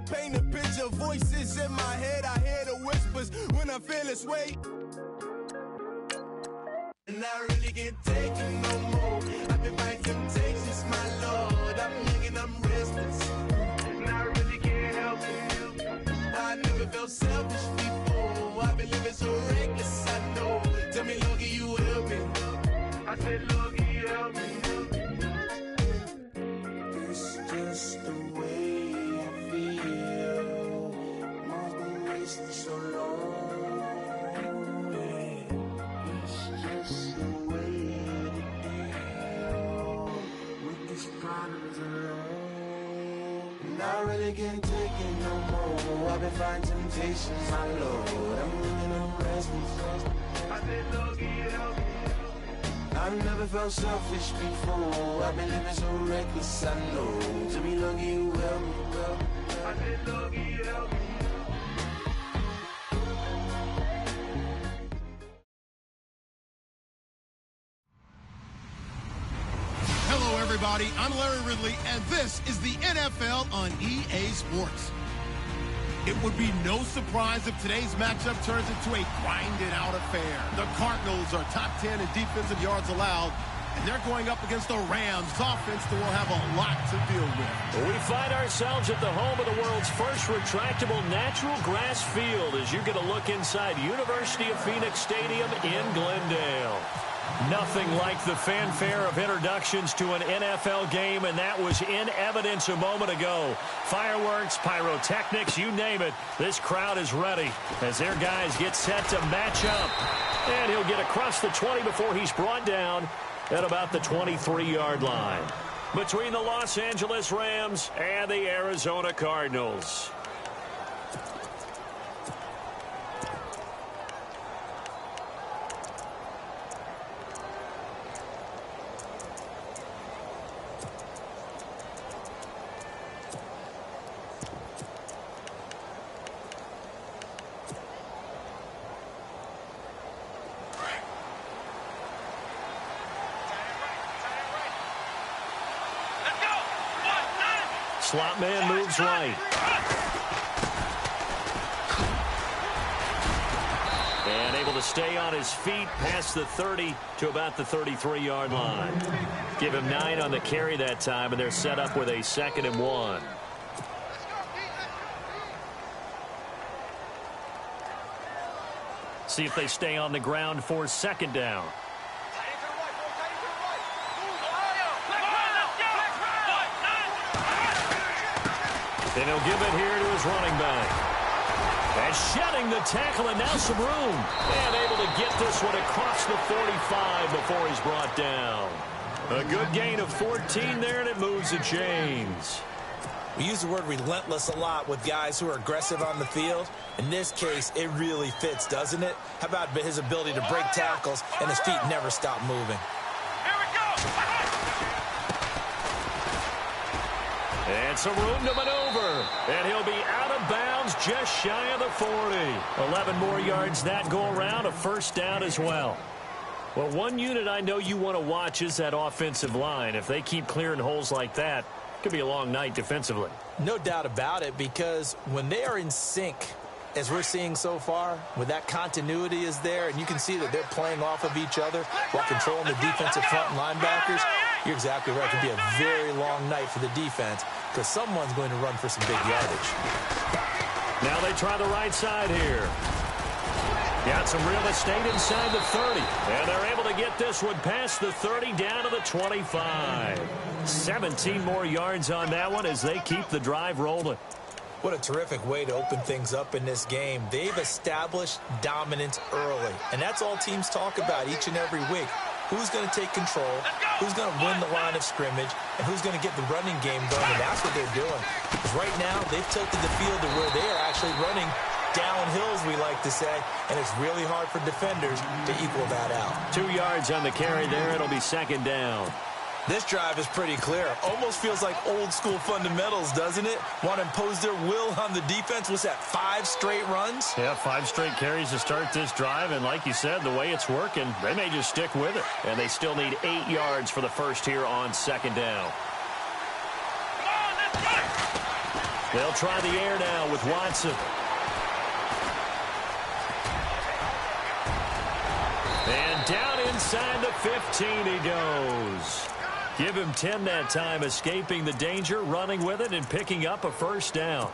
paint a picture. Voices in my head, I hear the whispers when I feel this way. And I really can't take it no more. I've been fighting temptations, my Lord. I'm young and I'm restless, and I really can't help it. I never felt selfish before. I've been living so reckless, I know. Tell me, Lord, can you help me? I said, Lord, can you help me? It's just the way I feel. Must been wasting so long. It's just the way to deal with these problems alone. And I really can't take it no more. I've been fighting temptations, my Lord. I'm living on restless. I said, Lord, can you help me? I've never felt selfish before. I've been living so reckless, I know. To me, Lord, can you help me? I said, Lord, can you help me? Hello, everybody. I'm Larry Ridley, and this is the NFL on EA Sports. It would be no surprise if today's matchup turns into a grinded-out affair. The Cardinals are top 10 in defensive yards allowed, and they're going up against the Rams offense that will have a lot to deal with. We find ourselves at the home of the world's first retractable natural grass field as you get a look inside University of Phoenix Stadium in Glendale. Nothing like the fanfare of introductions to an NFL game, and that was in evidence a moment ago. Fireworks, pyrotechnics, you name it. This crowd is ready as their guys get set to match up. And he'll get across the 20 before he's brought down at about the 23-yard line. Between the Los Angeles Rams and the Arizona Cardinals. Slot man moves right. And able to stay on his feet past the 30 to about the 33-yard line. Give him 9 on the carry that time, and they're set up with a 2nd and 1. See if they stay on the ground for 2nd down. And he'll give it here to his running back. And shedding the tackle, and now some room. And able to get this one across the 45 before he's brought down. A good gain of 14 there, and it moves the chains. We use the word relentless a lot with guys who are aggressive on the field. In this case, it really fits, doesn't it? How about his ability to break tackles, and his feet never stop moving. And some room to maneuver. And he'll be out of bounds just shy of the 40. 11 more yards that go around, a 1st down as well. Well, one unit I know you want to watch is that offensive line. If they keep clearing holes like that, it could be a long night defensively. No doubt about it, because when they are in sync, as we're seeing so far, when that continuity is there, and you can see that they're playing off of each other while controlling the defensive front linebackers, you're exactly right. It could be a very long night for the defense because someone's going to run for some big yardage. Now they try the right side here. Got some real estate inside the 30. And they're able to get this one past the 30 down to the 25. 17 more yards on that one as they keep the drive rolling. What a terrific way to open things up in this game. They've established dominance early, and that's all teams talk about each and every week. Who's going to take control, who's going to win the line of scrimmage, and who's going to get the running game going, and that's what they're doing. Because right now, they've tilted the field to where they are actually running downhill, as we like to say, and it's really hard for defenders to equal that out. 2 yards on the carry there. It'll be 2nd down. This drive is pretty clear. Almost feels like old school fundamentals, doesn't it? Want to impose their will on the defense. Was that 5 straight runs? Yeah, 5 straight carries to start this drive. And like you said, the way it's working, they may just stick with it. And they still need 8 yards for the first here on 2nd down. They'll try the air now with Watson. And down inside the 15 he goes. Give him 10 that time, escaping the danger, running with it, and picking up a first down.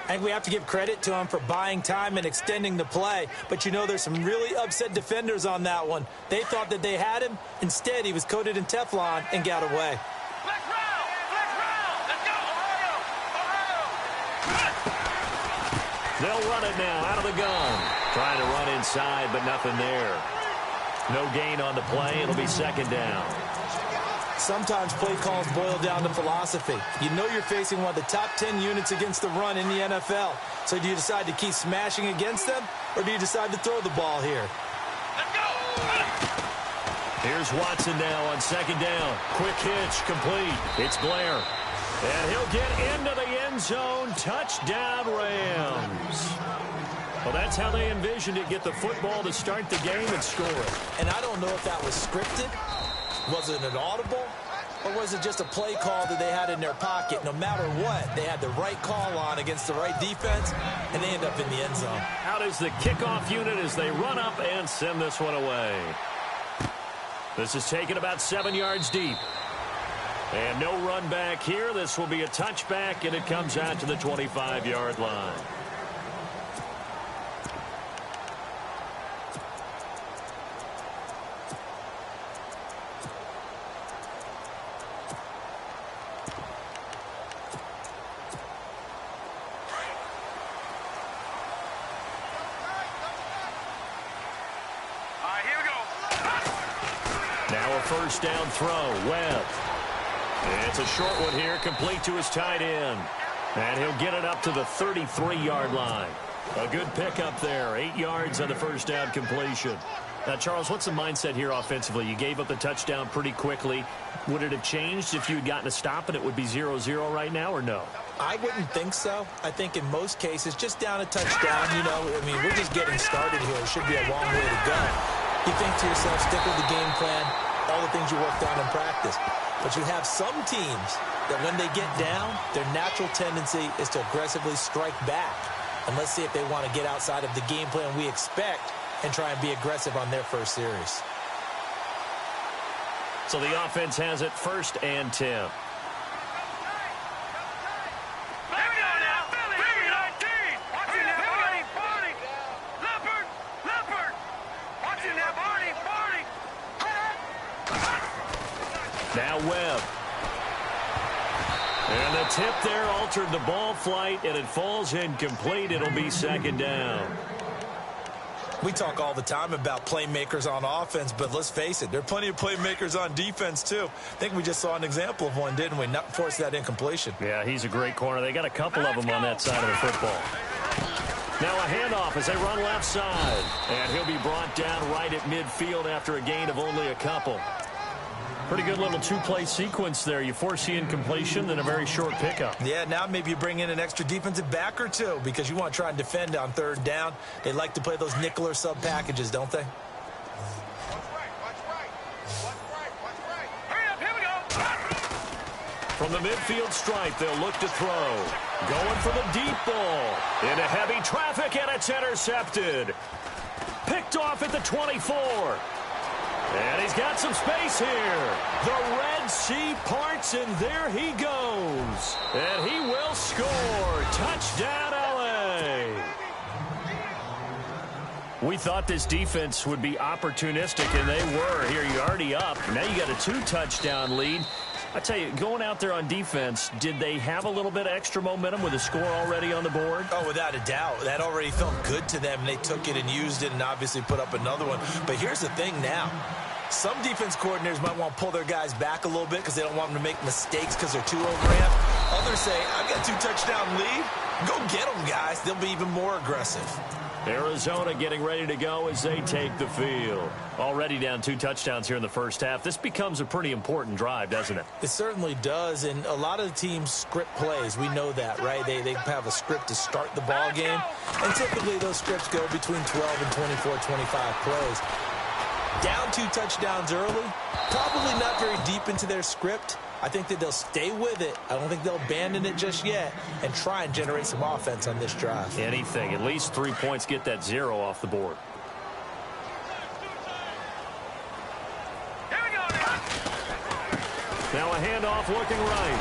I think we have to give credit to him for buying time and extending the play. But, you know, there's some really upset defenders on that one. They thought that they had him. Instead, he was coated in Teflon and got away. Flex round! Flex round! Let's go! Ohio! They'll run it now out of the gun. Trying to run inside, but nothing there. No gain on the play. It'll be second down. Sometimes play calls boil down to philosophy. You know you're facing one of the top 10 units against the run in the NFL. So do you decide to keep smashing against them, or do you decide to throw the ball here? Let's go! Here's Watson now on second down. Quick hitch, complete. It's Blair. And he'll get into the end zone. Touchdown, Rams. Well, that's how they envisioned it. Get the football to start the game and score it. And I don't know if that was scripted. Was it an audible? Or was it just a play call that they had in their pocket? No matter what, they had the right call on against the right defense, and they end up in the end zone. Out is the kickoff unit as they run up and send this one away. This is taken about 7 yards deep. And no run back here. This will be a touchback, and it comes out to the 25-yard line. First down throw, Webb. It's a short one here, complete to his tight end. And he'll get it up to the 33-yard line. A good pickup there, 8 yards on the first down completion. Now, Charles, what's the mindset here offensively? You gave up the touchdown pretty quickly. Would it have changed if you had gotten a stop and it would be 0-0 right now, or no? I wouldn't think so. I think in most cases, just down a touchdown, you know, I mean, we're just getting started here. It should be a long way to go. You think to yourself, stick with the game plan, all the things you worked on in practice. But you have some teams that when they get down, their natural tendency is to aggressively strike back. And let's see if they want to get outside of the game plan we expect and try and be aggressive on their first series. So the offense has it 1st and 10. Now Webb. And the tip there altered the ball flight, and it falls incomplete. It'll be second down. We talk all the time about playmakers on offense, but let's face it, there are plenty of playmakers on defense, too. I think we just saw an example of one, didn't we? Not force that incompletion. Yeah, he's a great corner. They got a couple of them on that side of the football. Now a handoff as they run left side. And he'll be brought down right at midfield after a gain of only a couple. Pretty good little two-play sequence there. You force the incompletion, then a very short pickup. Yeah, now maybe you bring in an extra defensive back or two because you want to try and defend on 3rd down. They like to play those nickel or sub packages, don't they? Hurry up, here we go. From the midfield stripe, they'll look to throw. Going for the deep ball. Into heavy traffic, and it's intercepted. Picked off at the 24. And he's got some space here. The Red Sea parts, and there he goes. And he will score. Touchdown, L.A. We thought this defense would be opportunistic, and they were. Here, you're already up. Now you got a 2-touchdown lead. I tell you, going out there on defense, did they have a little bit of extra momentum with a score already on the board? Oh, without a doubt. That already felt good to them, and they took it and used it and obviously put up another one. But here's the thing now. Some defense coordinators might want to pull their guys back a little bit because they don't want them to make mistakes because they're too overamped. Others say, I've got a 2-touchdown lead. Go get them, guys. They'll be even more aggressive. Arizona getting ready to go as they take the field. Already down 2 touchdowns here in the first half. This becomes a pretty important drive, doesn't it? It certainly does, and a lot of the teams script plays. We know that, right? They have a script to start the ball game, and typically those scripts go between 12 and 24, 25 plays. Down 2 touchdowns early, probably not very deep into their script, I think that they'll stay with it. I don't think they'll abandon it just yet and try and generate some offense on this drive. Anything. At least 3 points, get that 0 off the board. Here we go. Now a handoff looking right.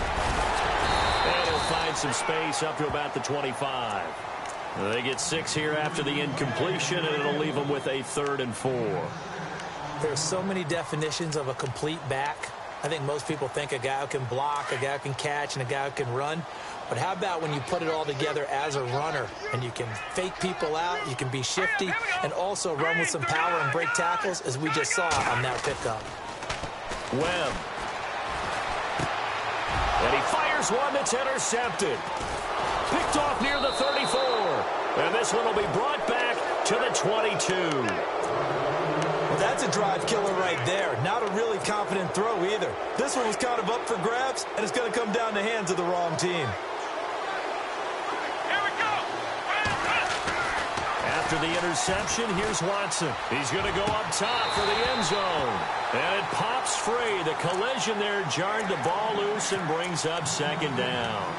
And he'll find some space up to about the 25. They get 6 here after the incompletion, and it'll leave them with a 3rd and 4. There are so many definitions of a complete back. I think most people think a guy who can block, a guy who can catch, and a guy who can run. But how about when you put it all together as a runner, and you can fake people out, you can be shifty, and also run with some power and break tackles, as we just saw on that pickup. Webb. And he fires one that's intercepted. Picked off near the 34. And this one will be brought back to the 22. Well, that's a drive killer right there. Not a really confident throw either. This one was kind of up for grabs, and it's going to come down the hands of the wrong team. Here we go. After the interception, here's Watson. He's going to go up top for the end zone. And it pops free. The collision there jarred the ball loose and brings up 2nd down.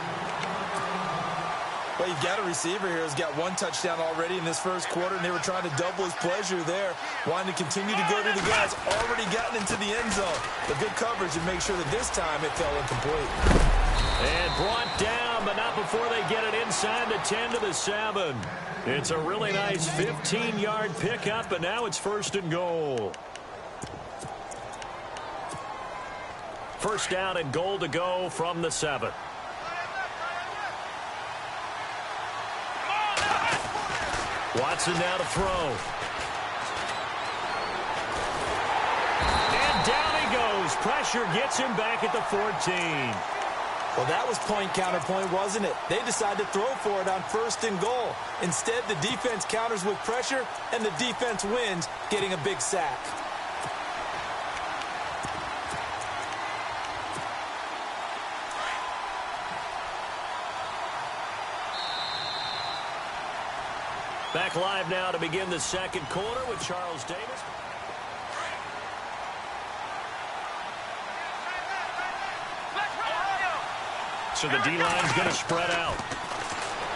Well, you've got a receiver here who's got 1 touchdown already in this first quarter, and they were trying to double his pleasure there, wanting to continue to go to the guys already gotten into the end zone. But good coverage and make sure that this time it fell incomplete. And brought down, but not before they get it inside the 10 to the 7. It's a really nice 15-yard pickup, and now it's 1st and goal. 1st down and goal to go from the 7. Watson now to throw. And down he goes. Pressure gets him back at the 14. Well, that was point counterpoint, wasn't it? They decided to throw for it on 1st and goal. Instead, the defense counters with pressure, and the defense wins, getting a big sack. Back live now to begin the 2nd quarter with Charles Davis. So the D-line's going to spread out.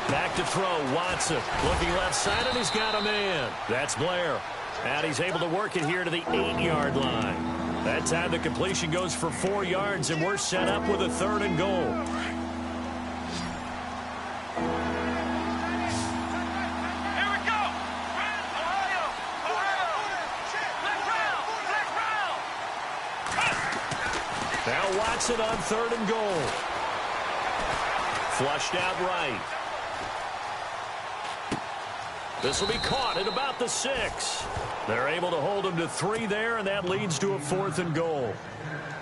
Back to throw, Watson. Looking left side, and he's got a man. That's Blair. And he's able to work it here to the 8-yard line. That time the completion goes for 4 yards, and we're set up with a 3rd and goal. Now Watson on 3rd and goal. Flushed out right. This will be caught at about the 6. They're able to hold him to 3 there, and that leads to a 4th and goal.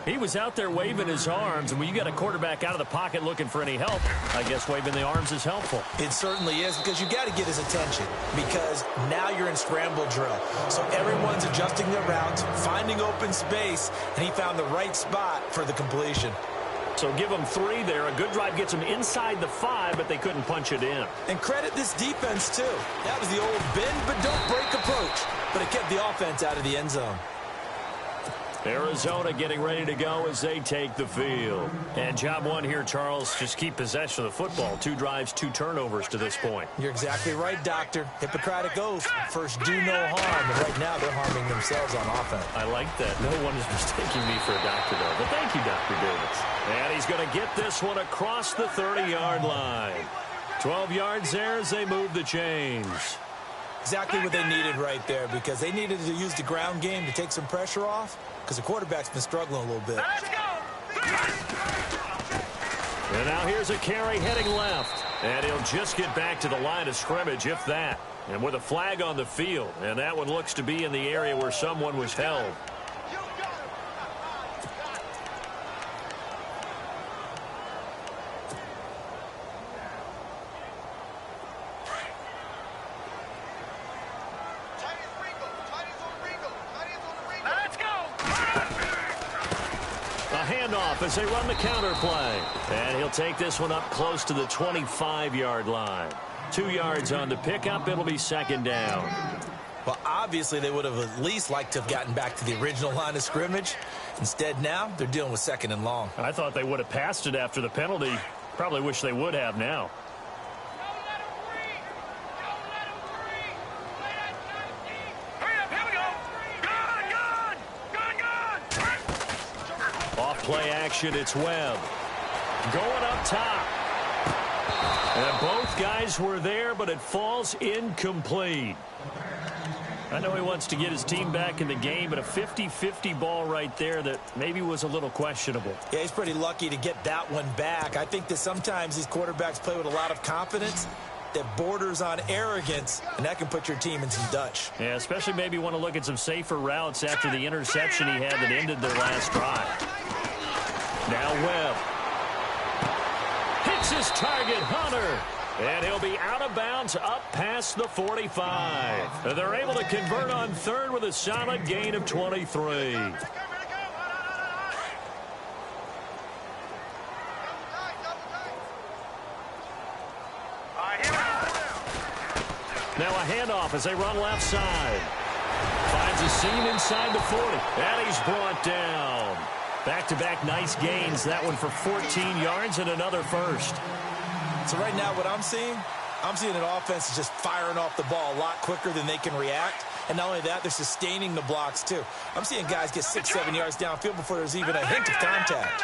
He was out there waving his arms, and when you got a quarterback out of the pocket looking for any help, I guess waving the arms is helpful. It certainly is, because you got to get his attention, because now you're in scramble drill. So everyone's adjusting their routes, finding open space, and he found the right spot for the completion. So give them 3 there. A good drive gets them inside the 5, but they couldn't punch it in. And credit this defense, too. That was the old bend but don't break approach, but it kept the offense out of the end zone. Arizona getting ready to go as they take the field. And job 1 here, Charles, just keep possession of the football. 2 drives, 2 turnovers to this point. You're exactly right, Doctor. Hippocratic oath. First, do no harm. And right now, they're harming themselves on offense. I like that. No one is mistaking me for a doctor, though. But thank you, Dr. Davis. And he's going to get this one across the 30-yard line. 12 yards there as they move the chains. Exactly what they needed right there, because they needed to use the ground game to take some pressure off, because the quarterback's been struggling a little bit. Let's go. And now here's a carry heading left. And he'll just get back to the line of scrimmage, if that. And with a flag on the field. And that one looks to be in the area where someone was held. Handoff as they run the counter play. And he'll take this one up close to the 25-yard line. 2 yards on the pickup. It'll be 2nd down. Well, obviously they would have at least liked to have gotten back to the original line of scrimmage. Instead, now they're dealing with 2nd and long. I thought they would have passed it after the penalty. Probably wish they would have now. Off play action, it's Webb. Going up top. And both guys were there, but it falls incomplete. I know he wants to get his team back in the game, but a 50-50 ball right there that maybe was a little questionable. Yeah, he's pretty lucky to get that one back. I think that sometimes these quarterbacks play with a lot of confidence that borders on arrogance, and that can put your team in some Dutch. Yeah, especially maybe want to look at some safer routes after the interception he had that ended their last drive. Now Webb. Hits his target, Hunter. And he'll be out of bounds up past the 45. They're able to convert on 3rd with a solid gain of 23. Now a handoff as they run left side. Finds a seam inside the 40. And he's brought down. Back-to-back nice gains. That one for 14 yards and another first. So right now what I'm seeing an offense is just firing off the ball a lot quicker than they can react. And not only that, they're sustaining the blocks too. I'm seeing guys get 6-7 yards downfield before there's even a hint of contact.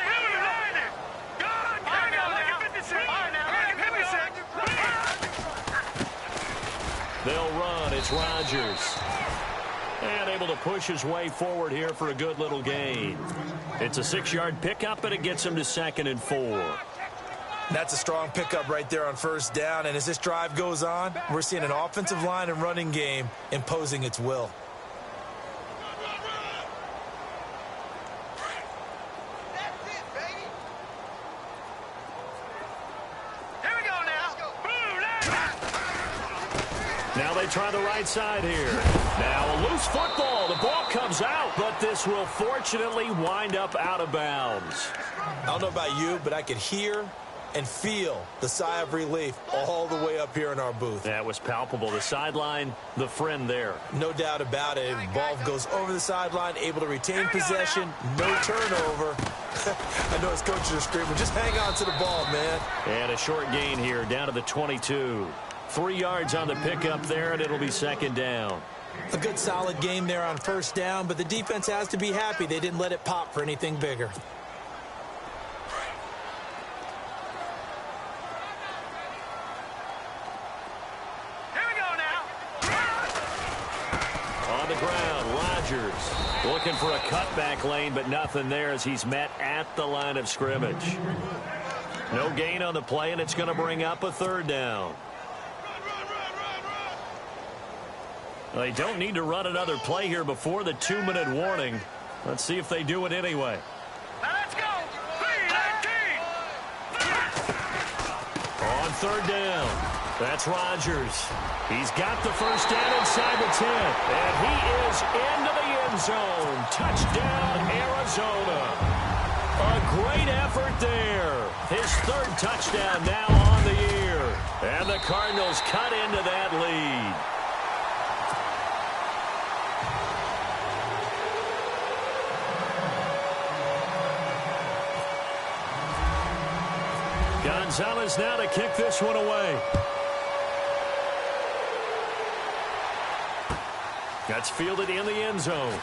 They'll run. It's Rodgers. And able to push his way forward here for a good little gain. It's a 6-yard pickup, and it gets him to 2nd and 4. That's a strong pickup right there on 1st down. And as this drive goes on, we're seeing an offensive line and running game imposing its will. Now they try the right side here. Now a loose football. The ball comes out, but this will fortunately wind up out of bounds. I don't know about you, but I could hear and feel the sigh of relief all the way up here in our booth. That was palpable. The sideline, the friend there. No doubt about it. Ball goes over the sideline, able to retain possession, no turnover. I know his coaches are screaming, just hang on to the ball, man. And a short gain here down to the 22. 3 yards on the pickup there, and it'll be 2nd down. A good solid game there on 1st down, but the defense has to be happy they didn't let it pop for anything bigger. On the ground, Rodgers looking for a cutback lane, but nothing there as he's met at the line of scrimmage. No gain on the play, and it's going to bring up a 3rd down. They don't need to run another play here before the 2-minute warning. Let's see if they do it anyway. Let's go. On 3rd down, that's Rodgers. He's got the 1st down inside the 10. And he is into the end zone. Touchdown, Arizona. A great effort there. His 3rd touchdown now on the year. And the Cardinals cut into that lead. Gonzalez now to kick this one away. That's fielded in the end zone.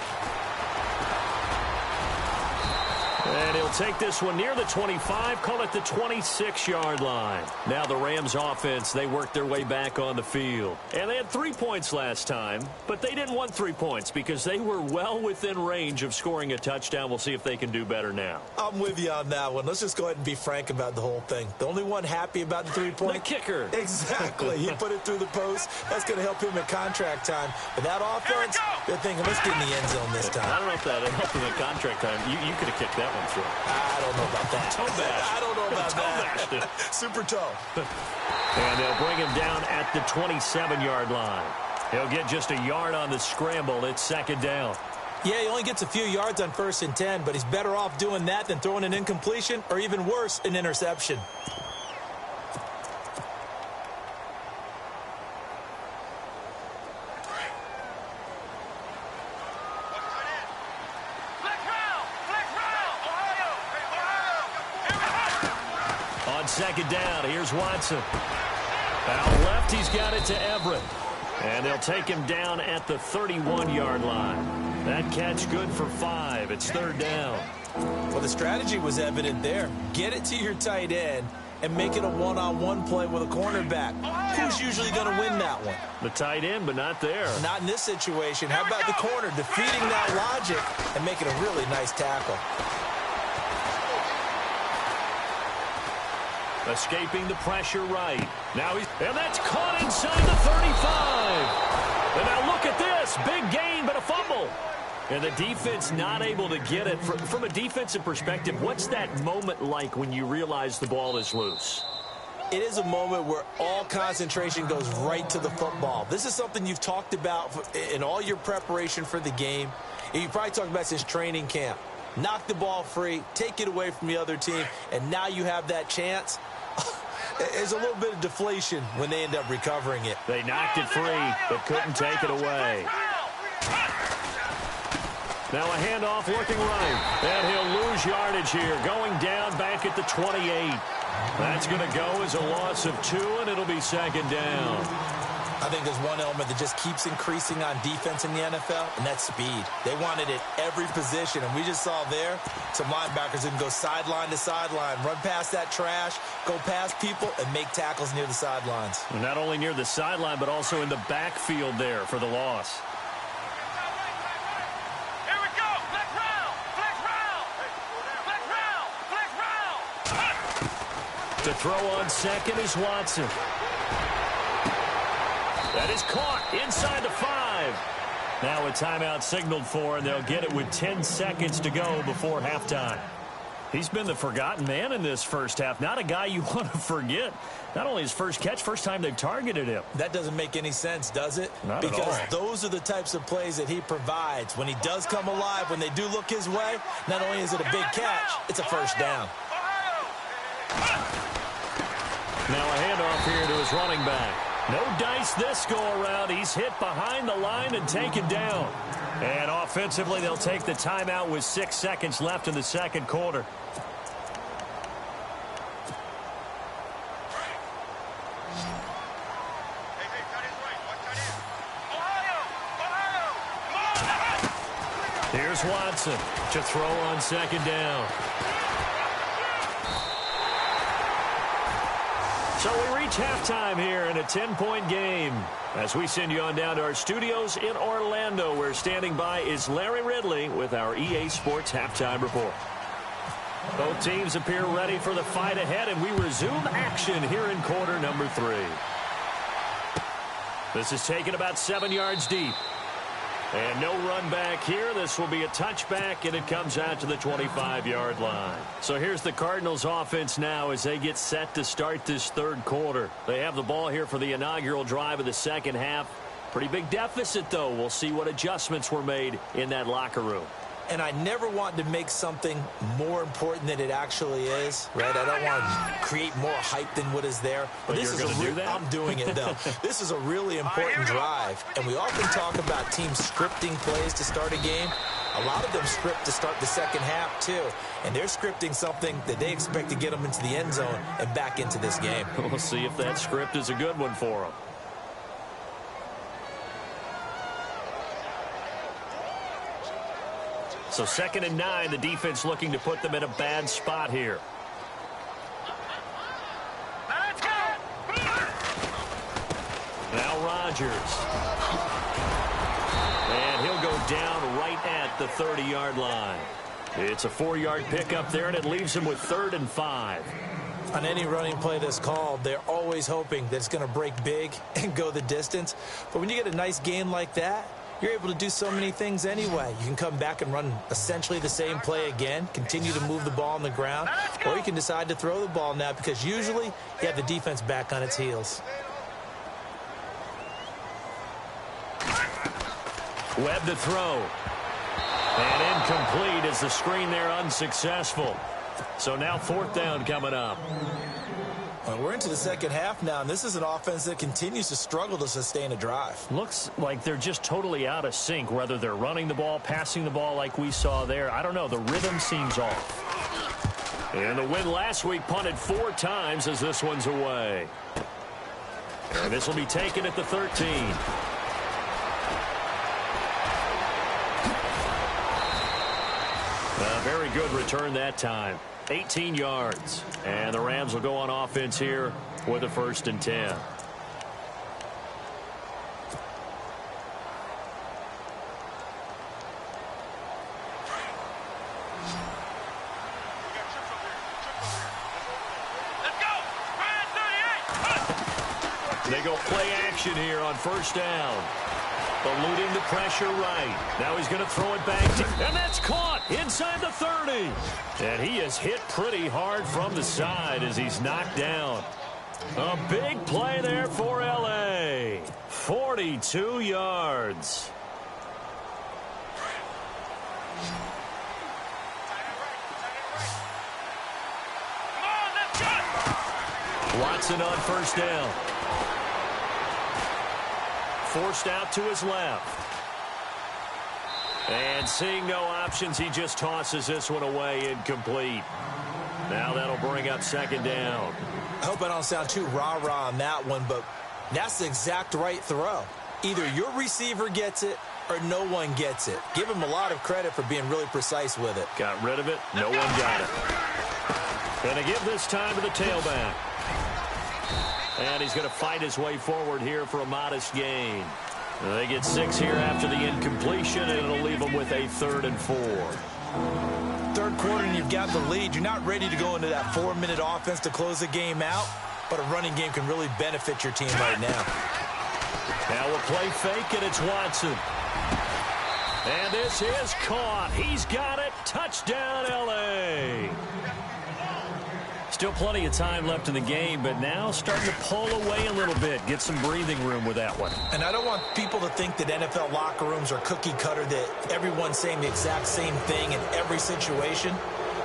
And he'll take this one near the 25, call it the 26-yard line. Now the Rams offense, they worked their way back on the field. And they had 3 points last time, but they didn't want 3 points because they were well within range of scoring a touchdown. We'll see if they can do better now. I'm with you on that one. Let's just go ahead and be frank about the whole thing. The only one happy about the 3-point? The kicker. Exactly. He put it through the post. That's going to help him in contract time. But that offense, they're thinking, let's get in the end zone this time. I don't know if that helped him in contract time. You could have kicked that one through. I don't know about that. Toe bash. I don't know about that. that. Super toe. And they'll bring him down at the 27-yard line. He'll get just a yard on the scramble. It's 2nd down. Yeah, he only gets a few yards on 1st and 10, but he's better off doing that than throwing an incompletion or even worse, an interception. on second down. Here's Watson. Out left, he's got it to Everett. And they'll take him down at the 31-yard line. That catch good for 5. It's third down. Well, the strategy was evident there. Get it to your tight end and make it a one-on-one play with a cornerback. Who's usually going to win that one? The tight end, but not there. Not in this situation. How about the corner defeating that logic and making a really nice tackle? Escaping the pressure right. Now and that's caught inside the 35. And now look at this. Big gain, but a fumble. And the defense not able to get it. From a defensive perspective, what's that moment like when you realize the ball is loose? It is a moment where all concentration goes right to the football. This is something you've talked about in all your preparation for the game. You probably talked about since training camp. Knock the ball free, take it away from the other team, and now you have that chance. There's a little bit of deflation when they end up recovering it. They knocked it free, but couldn't take it away. Now a handoff looking right. And he'll lose yardage here. Going down back at the 28. That's going to go as a loss of 2, and it'll be second down. I think there's one element that just keeps increasing on defense in the NFL, and that's speed. They want it at every position, and we just saw there some linebackers that can go sideline to sideline, run past that trash, go past people, and make tackles near the sidelines. And not only near the sideline, but also in the backfield there for the loss. Here we go. Flex round. Flex round. Flex round. Flex round. To throw on second is Watson. That is caught inside the 5. Now a timeout signaled for, and they'll get it with 10 seconds to go before halftime. He's been the forgotten man in this first half. Not a guy you want to forget. Not only his first catch, first time they've targeted him. That doesn't make any sense, does it? Not at all. Because those are the types of plays that he provides. When he does come alive, when they do look his way, not only is it a big catch, it's a first down. Now a handoff here to his running back. No dice this go-around. He's hit behind the line and taken down. And offensively, they'll take the timeout with 6 seconds left in the second quarter. Here's Watson to throw on second down. So we reach halftime here in a 10-point game as we send you on down to our studios in Orlando, where standing by is Larry Ridley with our EA Sports Halftime Report. Both teams appear ready for the fight ahead, and we resume action here in quarter number 3. This is taken about 7 yards deep. And no run back here. This will be a touchback, and it comes out to the 25-yard line. So here's the Cardinals offense now as they get set to start this third quarter. They have the ball here for the inaugural drive of the second half. Pretty big deficit, though. We'll see what adjustments were made in that locker room. And I never want to make something more important than it actually is, right? I don't want to create more hype than what is there. But this you're is going to do that? I'm doing it, though. This is a really important drive, and we often talk about teams scripting plays to start a game. A lot of them script to start the second half, too. And they're scripting something that they expect to get them into the end zone and back into this game. We'll see if that script is a good one for them. So 2nd and 9, the defense looking to put them in a bad spot here. Let's go. Now Rodgers. And he'll go down right at the 30-yard line. It's a 4-yard pickup there, and it leaves him with 3rd and 5. On any running play that's called, they're always hoping that it's going to break big and go the distance. But when you get a nice gain like that, you're able to do so many things anyway. You can come back and run essentially the same play again, continue to move the ball on the ground, or you can decide to throw the ball now because usually you have the defense back on its heels. Webb to throw. And incomplete as the screen there unsuccessful. So now 4th down coming up. Well, we're into the second half now, and this is an offense that continues to struggle to sustain a drive. Looks like they're just totally out of sync, whether they're running the ball, passing the ball like we saw there. I don't know. The rhythm seems off. And the win last week punted 4 times as this one's away. And this will be taken at the 13. A very good return that time. 18 yards. And the Rams will go on offense here with a 1st and 10. They go play action here on 1st down. Eluding the pressure right. Now he's going to throw it back. And that's caught inside the 30. And he is hit pretty hard from the side as he's knocked down. A big play there for L.A. 42 yards. Watson on 1st down. Forced out to his left. And seeing no options, he just tosses this one away, incomplete. Now that'll bring up 2nd down. I hope I don't sound too rah-rah on that one, but that's the exact right throw. Either your receiver gets it or no one gets it. Give him a lot of credit for being really precise with it. Got rid of it. No one got it. Going to give this time to the tailback. And he's going to fight his way forward here for a modest gain. They get 6 here after the incompletion, and it'll leave them with a 3rd and 4. 3rd quarter, and you've got the lead. You're not ready to go into that 4-minute offense to close the game out, but a running game can really benefit your team right now. Now we'll play fake, and it's Watson. And this is caught. He's got it. Touchdown, L.A. Still plenty of time left in the game, but now starting to pull away a little bit. Get some breathing room with that one. And I don't want people to think that NFL locker rooms are cookie cutter, that everyone's saying the exact same thing in every situation.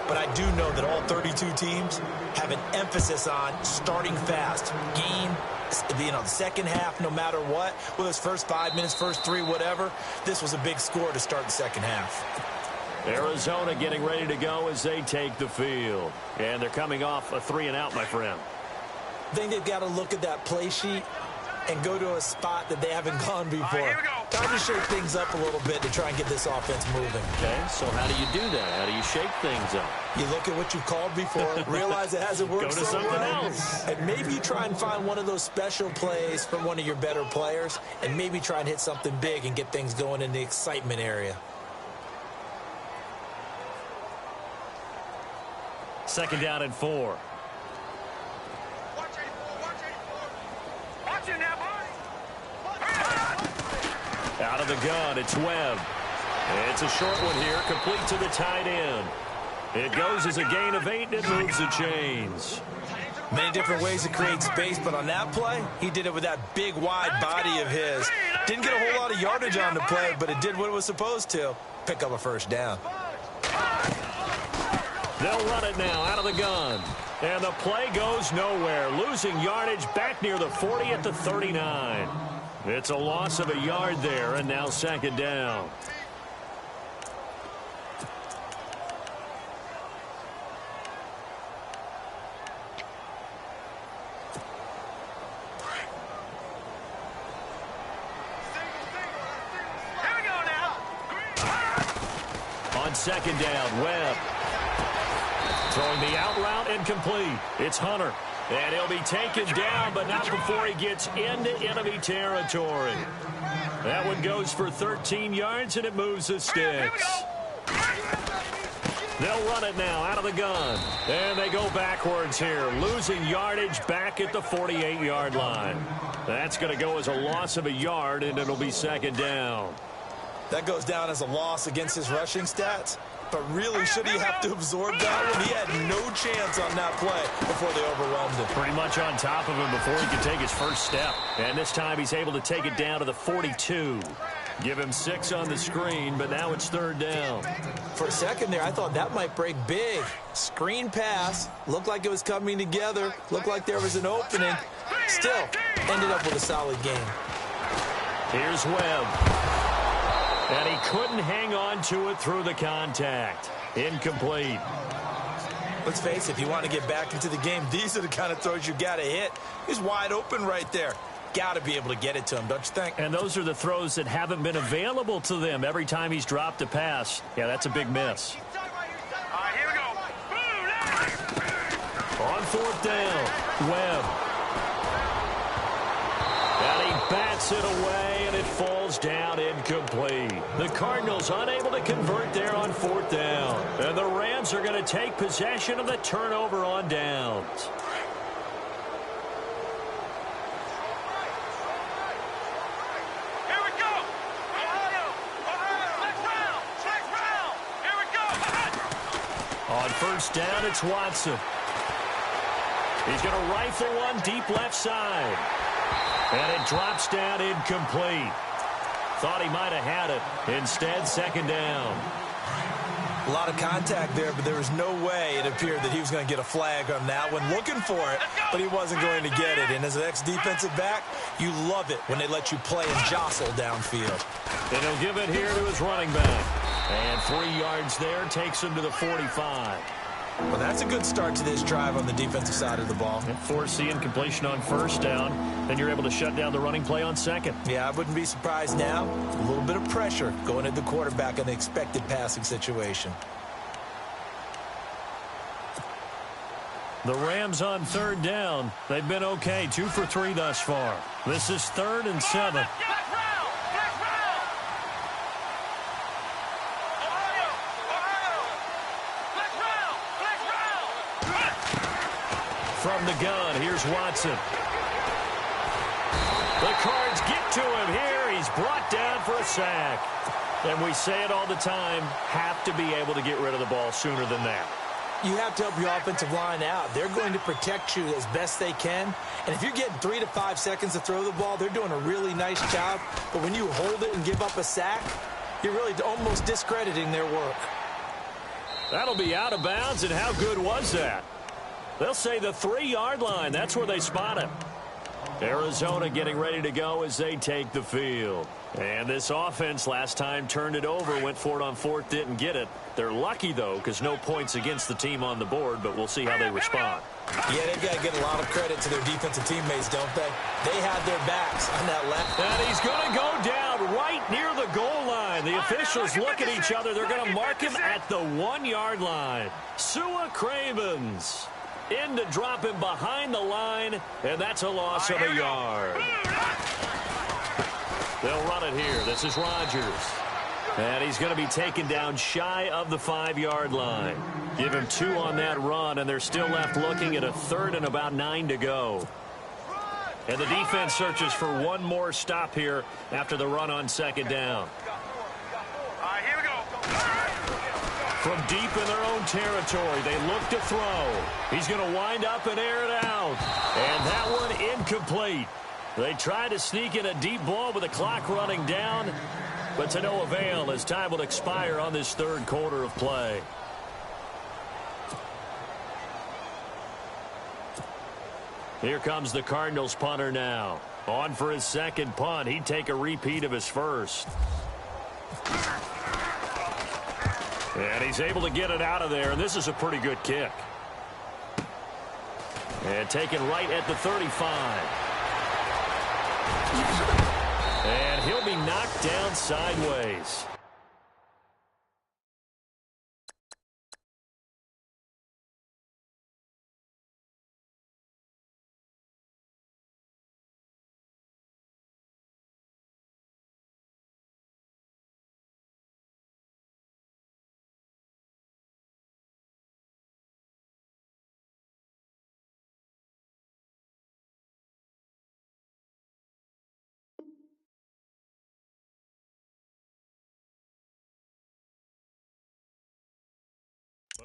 But I do know that all 32 teams have an emphasis on starting fast. Game, the second half, no matter what, whether it's first 5 minutes, first 3, whatever. This was a big score to start the second half. Arizona getting ready to go as they take the field. And they're coming off a 3-and-out, my friend. I think they've got to look at that play sheet and go to a spot that they haven't gone before. Here we go. Time to shake things up a little bit to try and get this offense moving. Okay, so how do you do that? How do you shake things up? You look at what you've called before, realize it hasn't worked Go to so something well, else. and maybe you try and find one of those special plays from one of your better players, and maybe try and hit something big and get things going in the excitement area. 2nd down and 4. Watch it now, boy. Out of the gun, it's Webb. It's a short one here, complete to the tight end. It goes as a gain of 8, and it moves the chains. Many different ways to create space, but on that play, he did it with that big, wide body of his. Didn't get a whole lot of yardage on the play, but it did what it was supposed to. Pick up a 1st down. They'll run it now out of the gun. And the play goes nowhere. Losing yardage back near the 40 at the 39. It's a loss of a yard there, and now 2nd down. Here we go now. On 2nd down, Webb. Throwing the out route, incomplete. It's Hunter. And he'll be taken down, but not before he gets into enemy territory. That one goes for 13 yards, and it moves the sticks. They'll run it now out of the gun. And they go backwards here, losing yardage back at the 48-yard line. That's going to go as a loss of a yard, and it'll be 2nd down. That goes down as a loss against his rushing stats. But really, should he have to absorb that one? He had no chance on that play before they overwhelmed him. Pretty much on top of him before he could take his first step. And this time he's able to take it down to the 42. Give him 6 on the screen, but now it's 3rd down. For a second there, I thought that might break big. Screen pass. Looked like it was coming together. Looked like there was an opening. Still, ended up with a solid game. Here's Webb. And he couldn't hang on to it through the contact. Incomplete. Let's face it, if you want to get back into the game, these are the kind of throws you got to hit. He's wide open right there. Got to be able to get it to him, don't you think? And those are the throws that haven't been available to them every time he's dropped a pass. Yeah, that's a big miss. All right, here we go. On fourth down, Webb. And he bats it away, and it falls down incomplete. The Cardinals unable to convert there on fourth down. And the Rams are going to take possession of the turnover on downs. Here we go. Ohio. Next round. Here we go. On first down, it's Watson. He's going to rifle one deep left side. And it drops down incomplete. Thought he might have had it. Instead, second down. A lot of contact there, but there was no way it appeared that he was going to get a flag on that one. Looking for it, but he wasn't going to get it. And as an ex-defensive back, you love it when they let you play and jostle downfield. And he'll give it here to his running back. And 3 yards there takes him to the 45. Well, that's a good start to this drive on the defensive side of the ball. And forcing incompletion on first down, then you're able to shut down the running play on second. Yeah, I wouldn't be surprised now. A little bit of pressure going at the quarterback in the expected passing situation. The Rams on third down. They've been okay, 2 for 3 thus far. This is 3rd and 7. From the gun, here's Watson. The Cards get to him here. He's brought down for a sack. And we say it all the time, have to be able to get rid of the ball sooner than that. You have to help your offensive line out. They're going to protect you as best they can. And if you're getting 3 to 5 seconds to throw the ball, they're doing a really nice job. But when you hold it and give up a sack, you're really almost discrediting their work. That'll be out of bounds, and how good was that? They'll say the 3-yard line. That's where they spot him. Arizona getting ready to go as they take the field. And this offense last time turned it over, went for it on fourth, didn't get it. They're lucky, though, because no points against the team on the board, but we'll see how they respond. Yeah, they've got to get a lot of credit to their defensive teammates, don't they? They had their backs on that left. And he's going to go down right near the goal line. The officials look at each other. They're going to mark him at the 1-yard line. Sua Cravens in to drop him behind the line, and that's a loss of a yard. They'll run it here. This is Rodgers. And he's going to be taken down shy of the 5-yard line. Give him 2 on that run, and they're still left looking at a 3rd and about 9 to go. And the defense searches for one more stop here after the run on second down. All right, here we go. From deep in their own territory, they look to throw. He's going to wind up and air it out. And that one incomplete. They try to sneak in a deep ball with the clock running down, but to no avail as time will expire on this 3rd quarter of play. Here comes the Cardinals punter now. On for his second punt. He'd take a repeat of his first. And he's able to get it out of there, and this is a pretty good kick. And taken right at the 35. And he'll be knocked down sideways.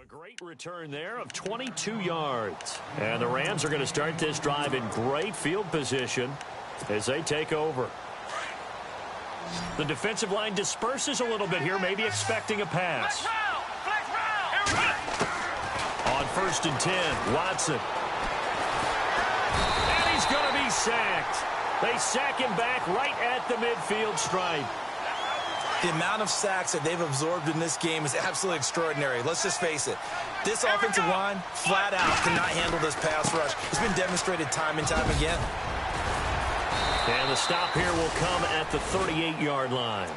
A great return there of 22 yards. And the Rams are going to start this drive in great field position as they take over. The defensive line disperses a little bit here, maybe expecting a pass. On 1st and 10, Watson. And he's going to be sacked. They sack him back right at the midfield stripe. The amount of sacks that they've absorbed in this game is absolutely extraordinary. Let's just face it. This offensive line, flat out, cannot handle this pass rush. It's been demonstrated time and time again. And the stop here will come at the 38-yard line.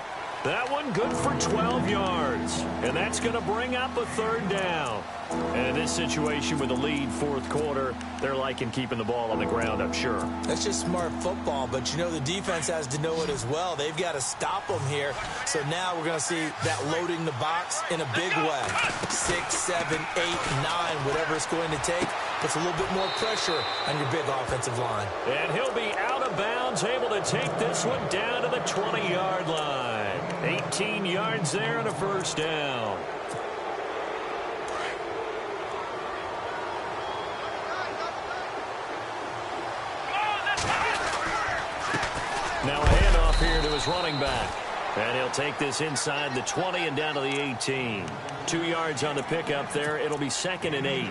That one good for 12 yards. And that's going to bring up a third down. And in this situation with a lead fourth quarter, they're liking keeping the ball on the ground, I'm sure. That's just smart football, but you know the defense has to know it as well. They've got to stop them here. So now we're going to see that loading the box in a big way. 6, 7, 8, 9, whatever it's going to take, puts a little bit more pressure on your big offensive line. And he'll be out of bounds, able to take this one down to the 20-yard line. 18 yards there and a first down. Now a handoff here to his running back. And he'll take this inside the 20 and down to the 18. 2 yards on the pickup there. It'll be 2nd and 8.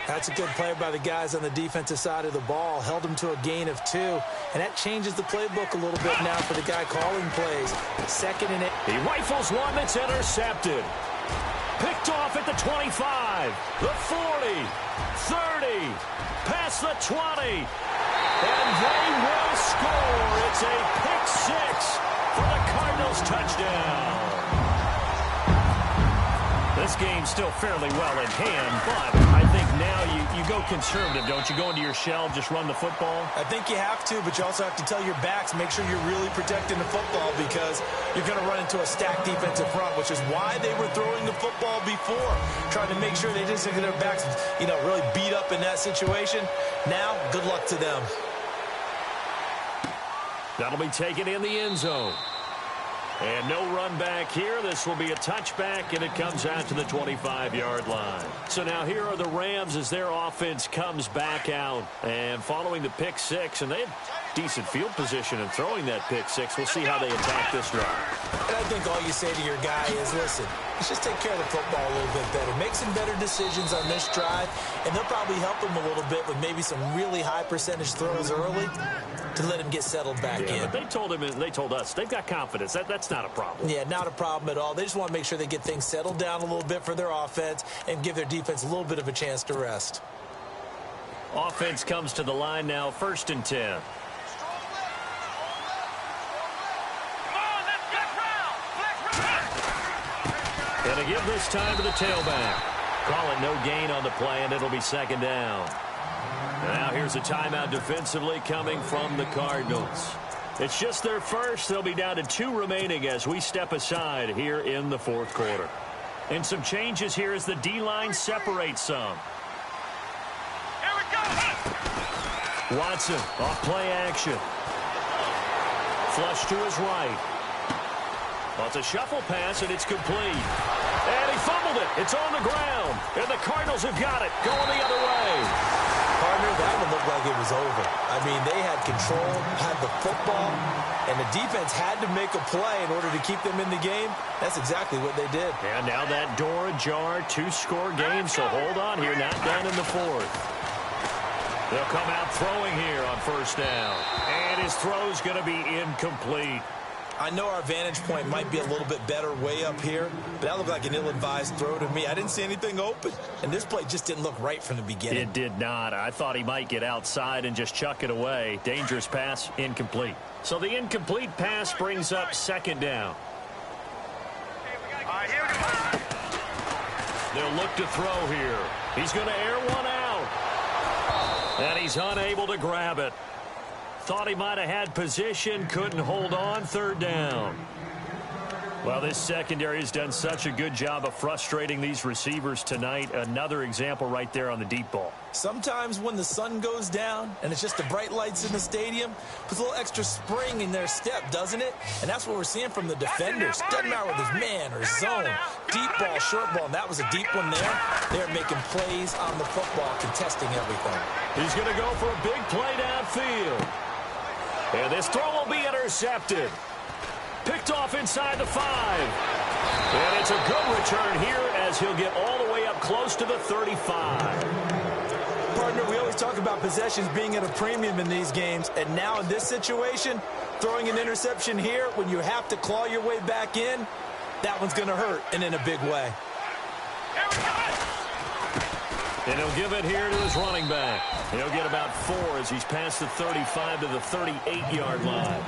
That's a good play by the guys on the defensive side of the ball. Held him to a gain of 2. And that changes the playbook a little bit now for the guy calling plays. 2nd and 8. He rifles one that's intercepted. Picked off at the 25, the 40, 30, past the 20. And they will score. It's a pick 6 for the Cardinals touchdown. This game's still fairly well in hand, but I think now you go conservative, don't you? Go into your shell, just run the football? I think you have to, but you also have to tell your backs, make sure you're really protecting the football because you're going to run into a stacked defensive front, which is why they were throwing the football before, trying to make sure they didn't get their backs, really beat up in that situation. Now, good luck to them. That'll be taken in the end zone. And no run back here. This will be a touchback, and it comes out to the 25-yard line. So now here are the Rams as their offense comes back out. And following the pick 6, and they have decent field position in throwing that pick 6. We'll see how they attack this drive. And I think all you say to your guy is, listen, let's just take care of the football a little bit better. Make some better decisions on this drive, and they'll probably help him a little bit with maybe some really high percentage throws early to let him get settled back in. But they told him, and they told us, they've got confidence. That's not a problem. Yeah, not a problem at all. They just want to make sure they get things settled down a little bit for their offense and give their defense a little bit of a chance to rest. Offense comes to the line now, 1st and 10. And to give this time to the tailback. Call it no gain on the play, and it'll be 2nd down. Now here's a timeout defensively coming from the Cardinals. It's just their first. They'll be down to 2 remaining as we step aside here in the fourth quarter. And some changes here as the D-line separates some. Here we go. Watson off play action. Flush to his right. Well, it's a shuffle pass, and it's complete. And he fumbled it. It's on the ground. And the Cardinals have got it going the other way. Partner, that one looked like it was over. I mean, they had control, had the football, and the defense had to make a play in order to keep them in the game. That's exactly what they did. And now that door ajar, 2-score game, so hold on here, not done in the fourth. They'll come out throwing here on 1st down. And his throw's going to be incomplete. I know our vantage point might be a little bit better way up here, but that looked like an ill-advised throw to me. I didn't see anything open, and this play just didn't look right from the beginning. It did not. I thought he might get outside and just chuck it away. Dangerous pass, incomplete. So the incomplete pass brings up 2nd down. All right, here we go. They'll look to throw here. He's going to air one out. And he's unable to grab it. Thought he might have had position, couldn't hold on, 3rd down. Well, this secondary has done such a good job of frustrating these receivers tonight. Another example right there on the deep ball. Sometimes when the sun goes down and it's just the bright lights in the stadium, puts a little extra spring in their step, doesn't it? And that's what we're seeing from the defenders. Doesn't matter whether it's man or zone, deep ball, short ball, and that was a deep one there. They're making plays on the football, contesting everything. He's going to go for a big play downfield. And this throw will be intercepted. Picked off inside the 5. And it's a good return here as he'll get all the way up close to the 35. Partner, we always talk about possessions being at a premium in these games, and now in this situation, throwing an interception here when you have to claw your way back in, that one's going to hurt, and in a big way. And he'll give it here to his running back. He'll get about 4 as he's past the 35 to the 38-yard line.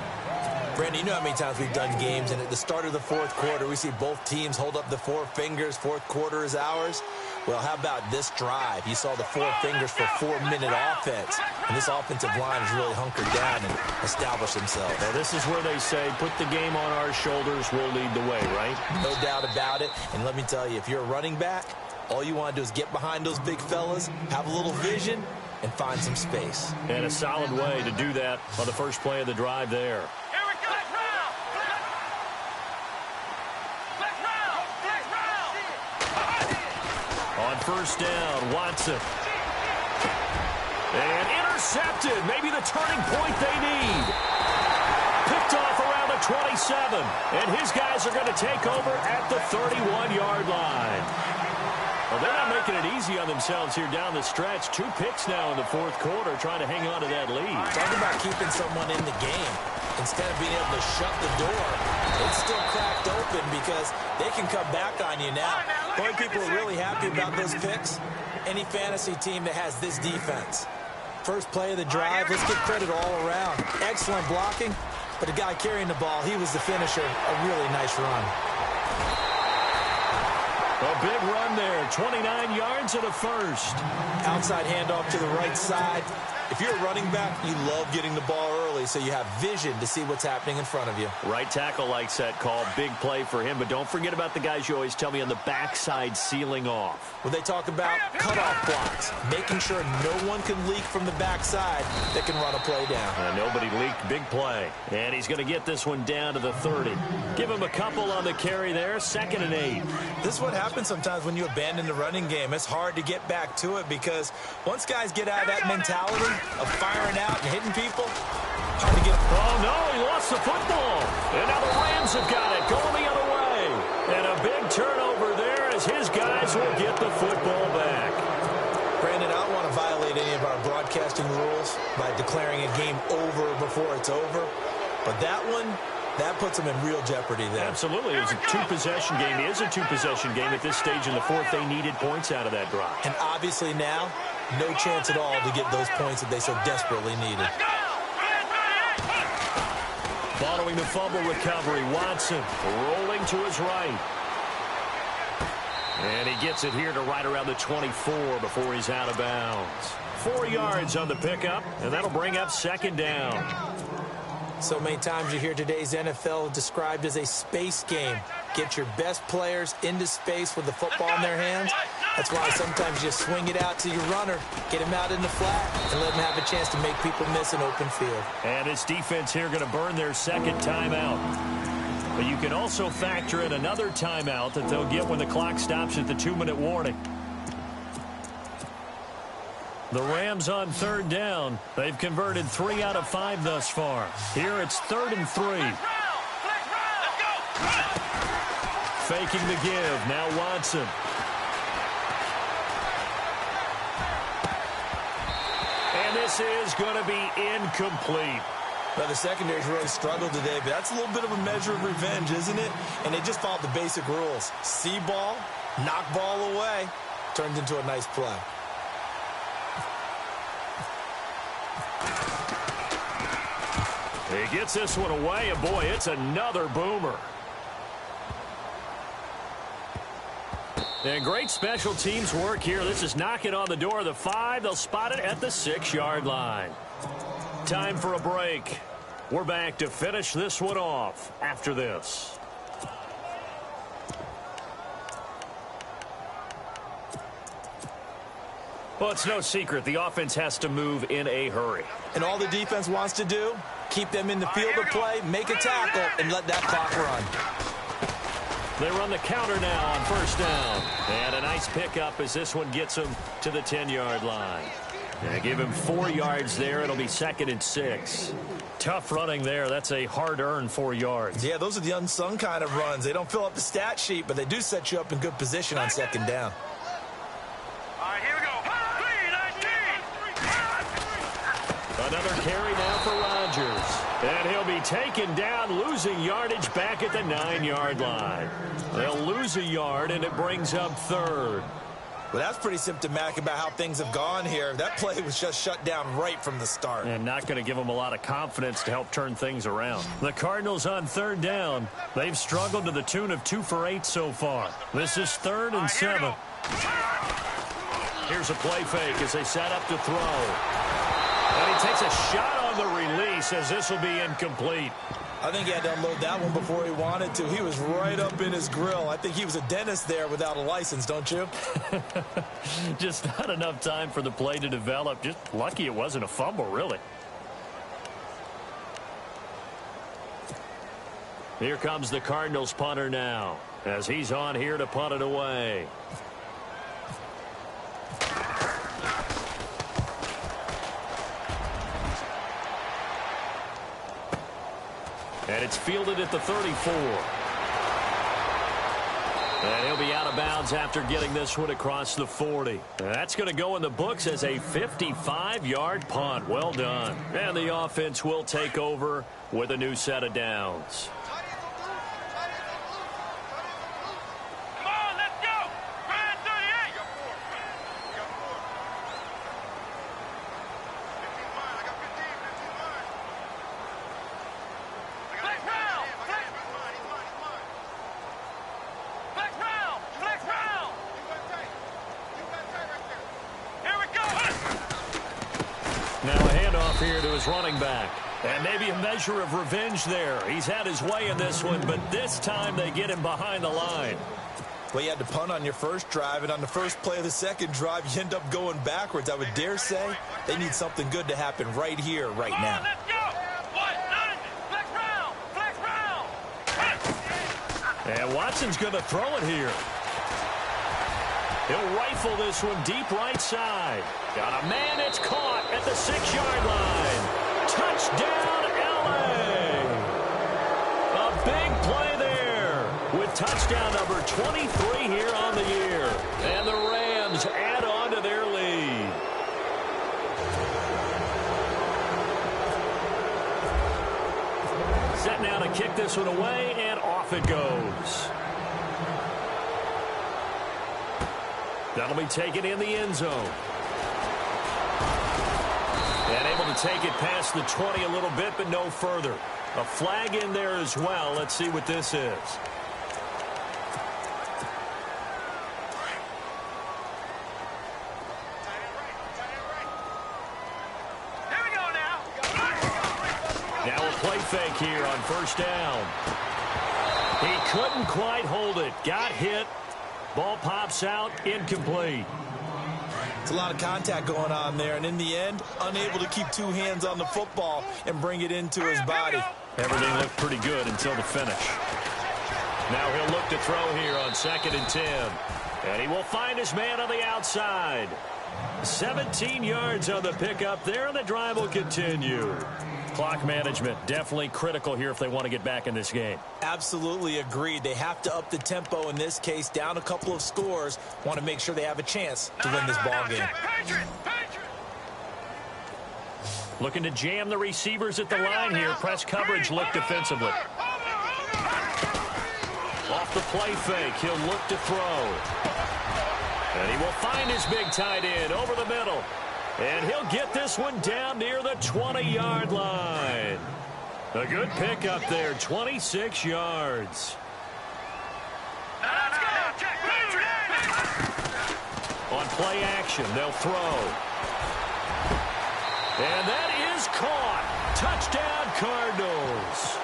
Brandon, you know how many times we've done games, and at the start of the fourth quarter, we see both teams hold up the 4 fingers, fourth quarter is ours. Well, how about this drive? You saw the 4 fingers for 4-minute offense, and this offensive line has really hunkered down and established themselves. Well, this is where they say, put the game on our shoulders, we'll lead the way, right? No doubt about it, and let me tell you, if you're a running back, all you want to do is get behind those big fellas, have a little vision, and find some space. And a solid way to do that on the first play of the drive there. On first down, Watson. And intercepted. Maybe the turning point they need. Picked off around the 27. And his guys are going to take over at the 31-yard line. Well, they're not making it easy on themselves here down the stretch. 2 picks now in the fourth quarter, trying to hang on to that lead. Talk about keeping someone in the game. Instead of being able to shut the door, it's still cracked open because they can come back on you now. The only people who are really happy about those picks, any fantasy team that has this defense. First play of the drive, let's give credit all around. Excellent blocking, but the guy carrying the ball, he was the finisher. A really nice run. A big run there, 29 yards and a first. Outside handoff to the right side. If you're a running back, you love getting the ball early so you have vision to see what's happening in front of you. Right tackle likes that call. Big play for him, but don't forget about the guys you always tell me on the backside sealing off. Well, they talk about cutoff blocks, making sure no one can leak from the backside that can run a play down. Nobody leaked. Big play. And he's going to get this one down to the 30. Give him a couple on the carry there. 2nd and 8. This is what happens sometimes when you abandon the running game. It's hard to get back to it because once guys get out of that mentality of firing out and hitting people, hard to get. Oh, no, he lost the football. And now the Rams have got it going the other way. And a big turnover there as his guys will get the football back. Brandon, I don't want to violate any of our broadcasting rules by declaring a game over before it's over. But that one, that puts them in real jeopardy there. Absolutely. It was a 2-possession game. It is a 2-possession game. At this stage in the fourth, they needed points out of that drive. And obviously now, no chance at all to get those points that they so desperately needed. Following the fumble recovery, Watson rolling to his right. And he gets it here to right around the 24 before he's out of bounds. 4 yards on the pickup, and that'll bring up 2nd down. So many times you hear today's NFL described as a space game. Get your best players into space with the football in their hands. That's why sometimes you swing it out to your runner, get him out in the flat, and let him have a chance to make people miss an open field. And his defense here going to burn their 2nd timeout. But you can also factor in another timeout that they'll get when the clock stops at the 2-minute warning. The Rams on 3rd down. They've converted 3 out of 5 thus far. Here it's 3rd and 3. Faking the give. Now Watson. And this is going to be incomplete. Now, the secondary's really struggled today, but that's a little bit of a measure of revenge, isn't it? And they just followed the basic rules. See ball, knock ball away, turns into a nice play. He gets this one away, and boy, it's another boomer. And great special teams work here. This is knocking on the door of the 5. They'll spot it at the 6-yard line. Time for a break. We're back to finish this one off after this. Well, it's no secret. The offense has to move in a hurry. And all the defense wants to do, keep them in the field of play, make a tackle, and let that clock run. They run the counter now on first down. And a nice pickup as this one gets them to the 10-yard line. And give him 4 yards there. It'll be 2nd and 6. Tough running there. That's a hard-earned 4 yards. Yeah, those are the unsung kind of runs. They don't fill up the stat sheet, but they do set you up in good position on 2nd down. All right, here we go. 3-19. And he'll be taken down, losing yardage back at the 9-yard line. They'll lose a yard, and it brings up third. Well, that's pretty symptomatic about how things have gone here. That play was just shut down right from the start. And not going to give them a lot of confidence to help turn things around. The Cardinals on third down. They've struggled to the tune of 2 for 8 so far. This is 3rd and 7. Here's a play fake as they set up to throw. And he takes a shot on the release as this will be incomplete. I think he had to unload that one before he wanted to. He was right up in his grill. I think he was a dentist there without a license, don't you? Just not enough time for the play to develop. Just lucky it wasn't a fumble, really. Here comes the Cardinals punter now, as he's on here to punt it away. And it's fielded at the 34. And he'll be out of bounds after getting this one across the 40. That's going to go in the books as a 55-yard punt. Well done. And the offense will take over with a new set of downs. Come on, let's go. Ryan 38. Flex round. Flex round. Flex round. Here we go. Now a handoff here to his running back. And maybe a measure of revenge there. He's had his way in this one, but this time they get him behind the line. Well, you had to punt on your first drive, and on the first play of the second drive, you end up going backwards. I would dare say they need something good to happen right here, right now. Let's go. Flex round. Flex round. And Watson's going to throw it here. He'll rifle this one deep right side. Got a man, it's caught at the 6-yard line. Touchdown, L.A. A big play there with touchdown number 23 here on the year. And the Rams add on to their lead. Set now to kick this one away, and off it goes. That'll be taken in the end zone. And able to take it past the 20 a little bit, but no further. A flag in there as well. Let's see what this is. Here we go now. Now a play fake here on first down. He couldn't quite hold it. Got hit. Ball pops out, incomplete. It's a lot of contact going on there, and in the end, unable to keep 2 hands on the football and bring it into his body. Everything looked pretty good until the finish. Now he'll look to throw here on 2nd and 10. And he will find his man on the outside. 17 yards on the pickup there, and the drive will continue. Clock management definitely critical here if they want to get back in this game. Absolutely agreed. They have to up the tempo in this case, down a couple of scores. Want to make sure they have a chance to win this ball game. Looking to jam the receivers at the line here. Press coverage look defensively. Off the play fake, he'll look to throw. And he will find his big tight end over the middle. And he'll get this one down near the 20-yard line. A good pickup there, 26 yards. On play action, they'll throw. And that is caught. Touchdown, Cardinals.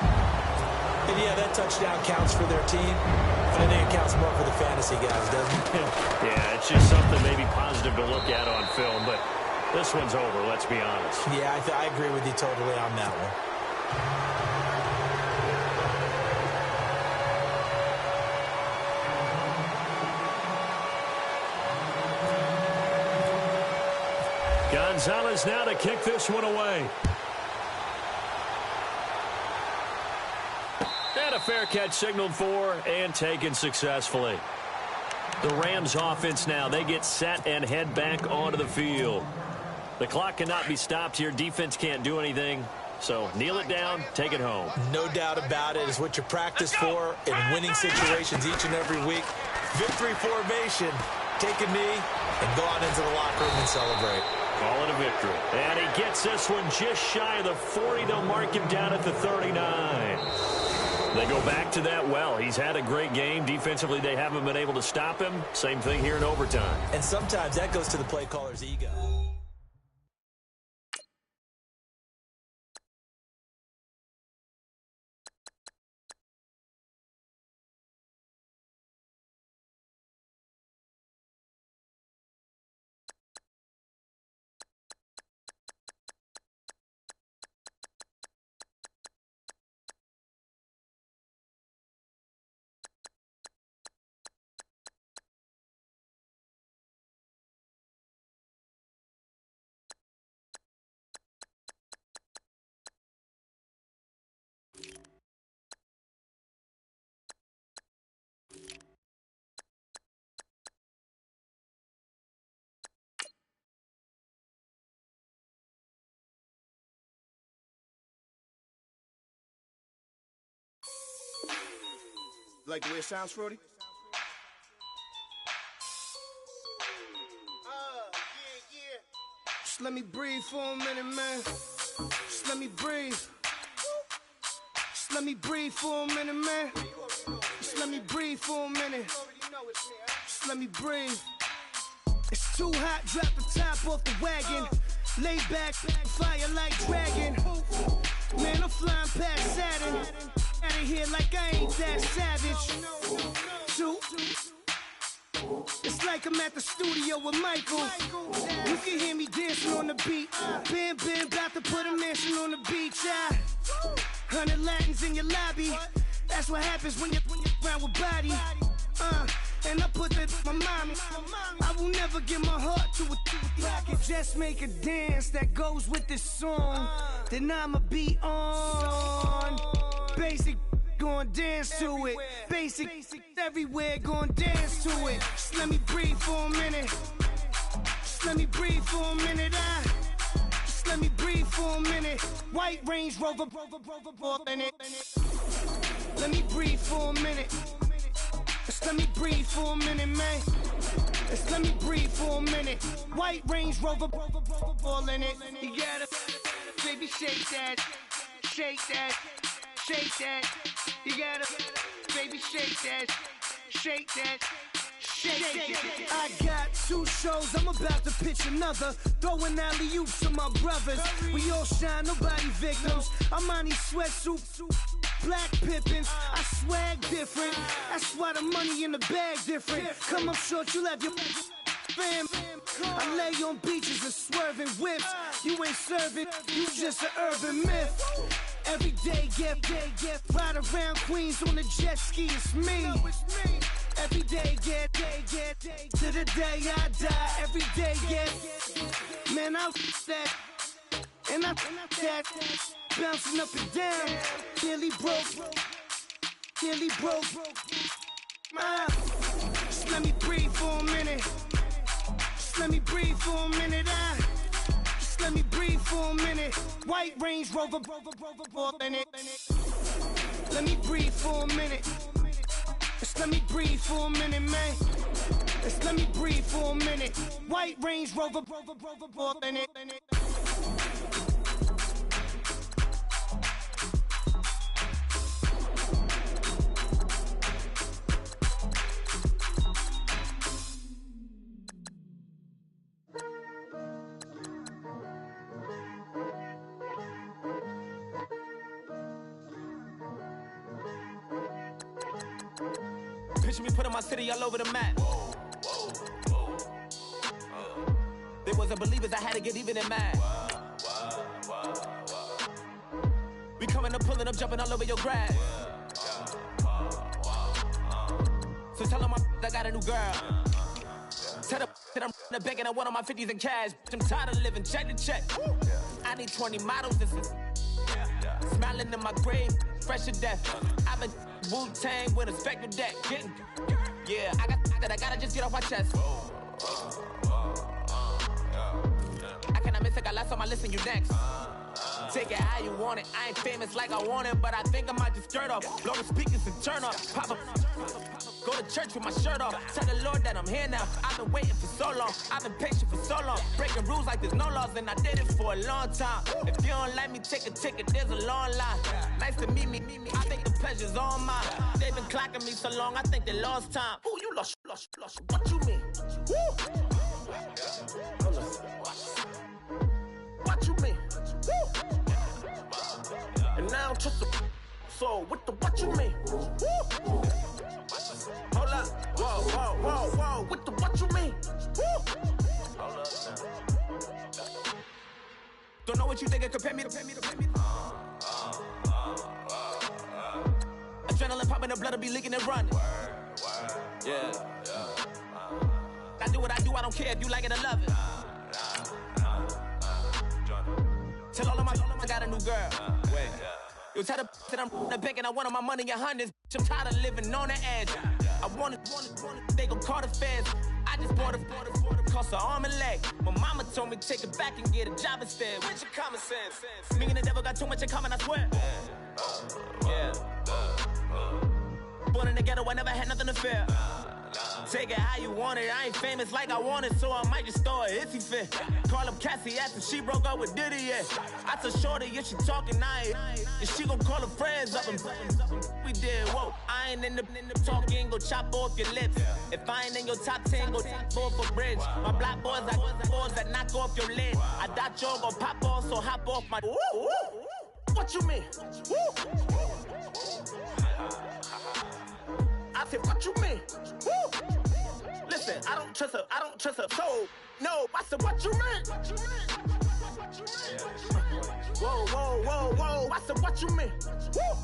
And yeah, that touchdown counts for their team. But I think it counts more for the fantasy guys, doesn't it? Yeah, it's just something maybe positive to look at on film, but this one's over, let's be honest. Yeah, I agree with you totally on that one. Gonzalez now to kick this one away. And a fair catch signaled for and taken successfully. The Rams offense now, they get set and head back onto the field. The clock cannot be stopped here. Defense can't do anything. So kneel it down, take it home. No doubt about it. It's what you practice for in winning situations each and every week. Victory formation. Take a knee and go on into the locker room and celebrate. Call it a victory. And he gets this one just shy of the 40. They'll mark him down at the 39. They go back to that well. He's had a great game. Defensively, they haven't been able to stop him. Same thing here in overtime. And sometimes that goes to the play caller's ego. Like the way it sounds, Frody? Yeah. Just let me breathe for a minute, man. Just let me breathe. Just let me breathe for a minute, man. Just let me breathe for a minute. Just let me breathe. It's too hot, drop the top off the wagon. Lay back, fire like dragon. Man, I'm flying past Saturn. Out of here like I ain't that savage. It's like I'm at the studio with Michael. You can hear me dancing on the beat. Bam, about to put a mansion on the beach. 100 Latins in your lobby. That's what happens when you're around with body. And I put that in my mommy. I will never give my heart to a I can just make a dance that goes with this song. Then I'ma be on. Basic, gon' dance to it. Basic, everywhere, gon' dance to it. Just let me breathe for a minute. Just let me breathe for a minute. Just let me breathe for a minute. White Range Rover, in it. Let me breathe for a minute. Just let me breathe for a minute, man. Just let me breathe for a minute. White Range Rover, ball in it. You gotta, baby, shake that, shake that. Shake that, you gotta, baby, shake that, shake that, shake that. I got 2 shows, I'm about to pitch another. Throwing alley-oops to my brothers. We all shine, nobody victims. I'm on these sweatsuits, black pippins. I swag different, that's why the money in the bag different. Come up short, you'll have your fam. I lay on beaches and swerving whips. You ain't serving, you just an urban myth. Every day, get ride around Queens on a jet ski, it's me. Every day, get to the day I die. Every day, get, man, I that, and I that, bouncing up and down, nearly broke. Just let me breathe for a minute. Just let me breathe for a minute. Let me breathe for a minute. White Range Rover, in it. Let me breathe for a minute. Just let me breathe for a minute, man. Just let me breathe for a minute. White Range Rover, in it. Picture me putting my city all over the map. They wasn't believers, I had to get even in mad. We coming up, pulling up, jumping all over your grass. So tell them I got a new girl. Tell them that I'm in the bank and I want all my 50s in cash. I'm tired of living check to check. I need 20 models, this is smiling in my grave, fresh to death. I've been Wu-Tang with a spectral deck. Getting, yeah, I gotta just get off my chest. I cannot miss it, got last on my list and you next. Take it how you want it. I ain't famous like I want it, but I think I might just skirt off. Blow the speakers and turn up. Pop up. Go to church with my shirt off. Tell the Lord that I'm here now. I've been waiting for so long. I've been patient for so long. Breaking rules like there's no laws, and I did it for a long time. If you don't like me, take a ticket. There's a long line. Nice to meet me. I think the pleasure's all mine. They've been clocking me so long, I think they lost time. Ooh, you lost. What you mean? Woo! What you mean? Woo! And now I'm just a so with the what you mean? Woo! Hold up, whoa, with the what you mean? Woo! Hold up now. Don't know what you think it compare me to. Adrenaline popping, the blood'll be leaking and running. Yeah. I do what I do, I don't care if you like it or love it. Tell all of my I got a new girl. Wait. You tell the that I'm the bank and I want my money in hundreds. I'm tired of living on the edge. I want it, they gon' call the feds. I just bought it, cost an arm and leg. My mama told me take it back and get a job instead. Where's your common sense? Me and the devil got too much in common, I swear. Yeah. Born in the ghetto, I never had nothing to fear. Take it how you want it. I ain't famous like I want it, so I might just throw a hissy fit. Call up Cassie after she broke up with Diddy, yeah. I told Shorty if she talking, and she gon' call her friends up and we did, whoa. I ain't in the talking, go chop off your lips. If I ain't in your top 10, go fall for bridge. My black boys like boys that knock off your lid. I thought y'all gon' pop off, so hop off my. What you mean? I said, what you mean? Woo! Listen, I don't trust her, so, no, I said, what you mean? Whoa, I said, what you mean? Woo!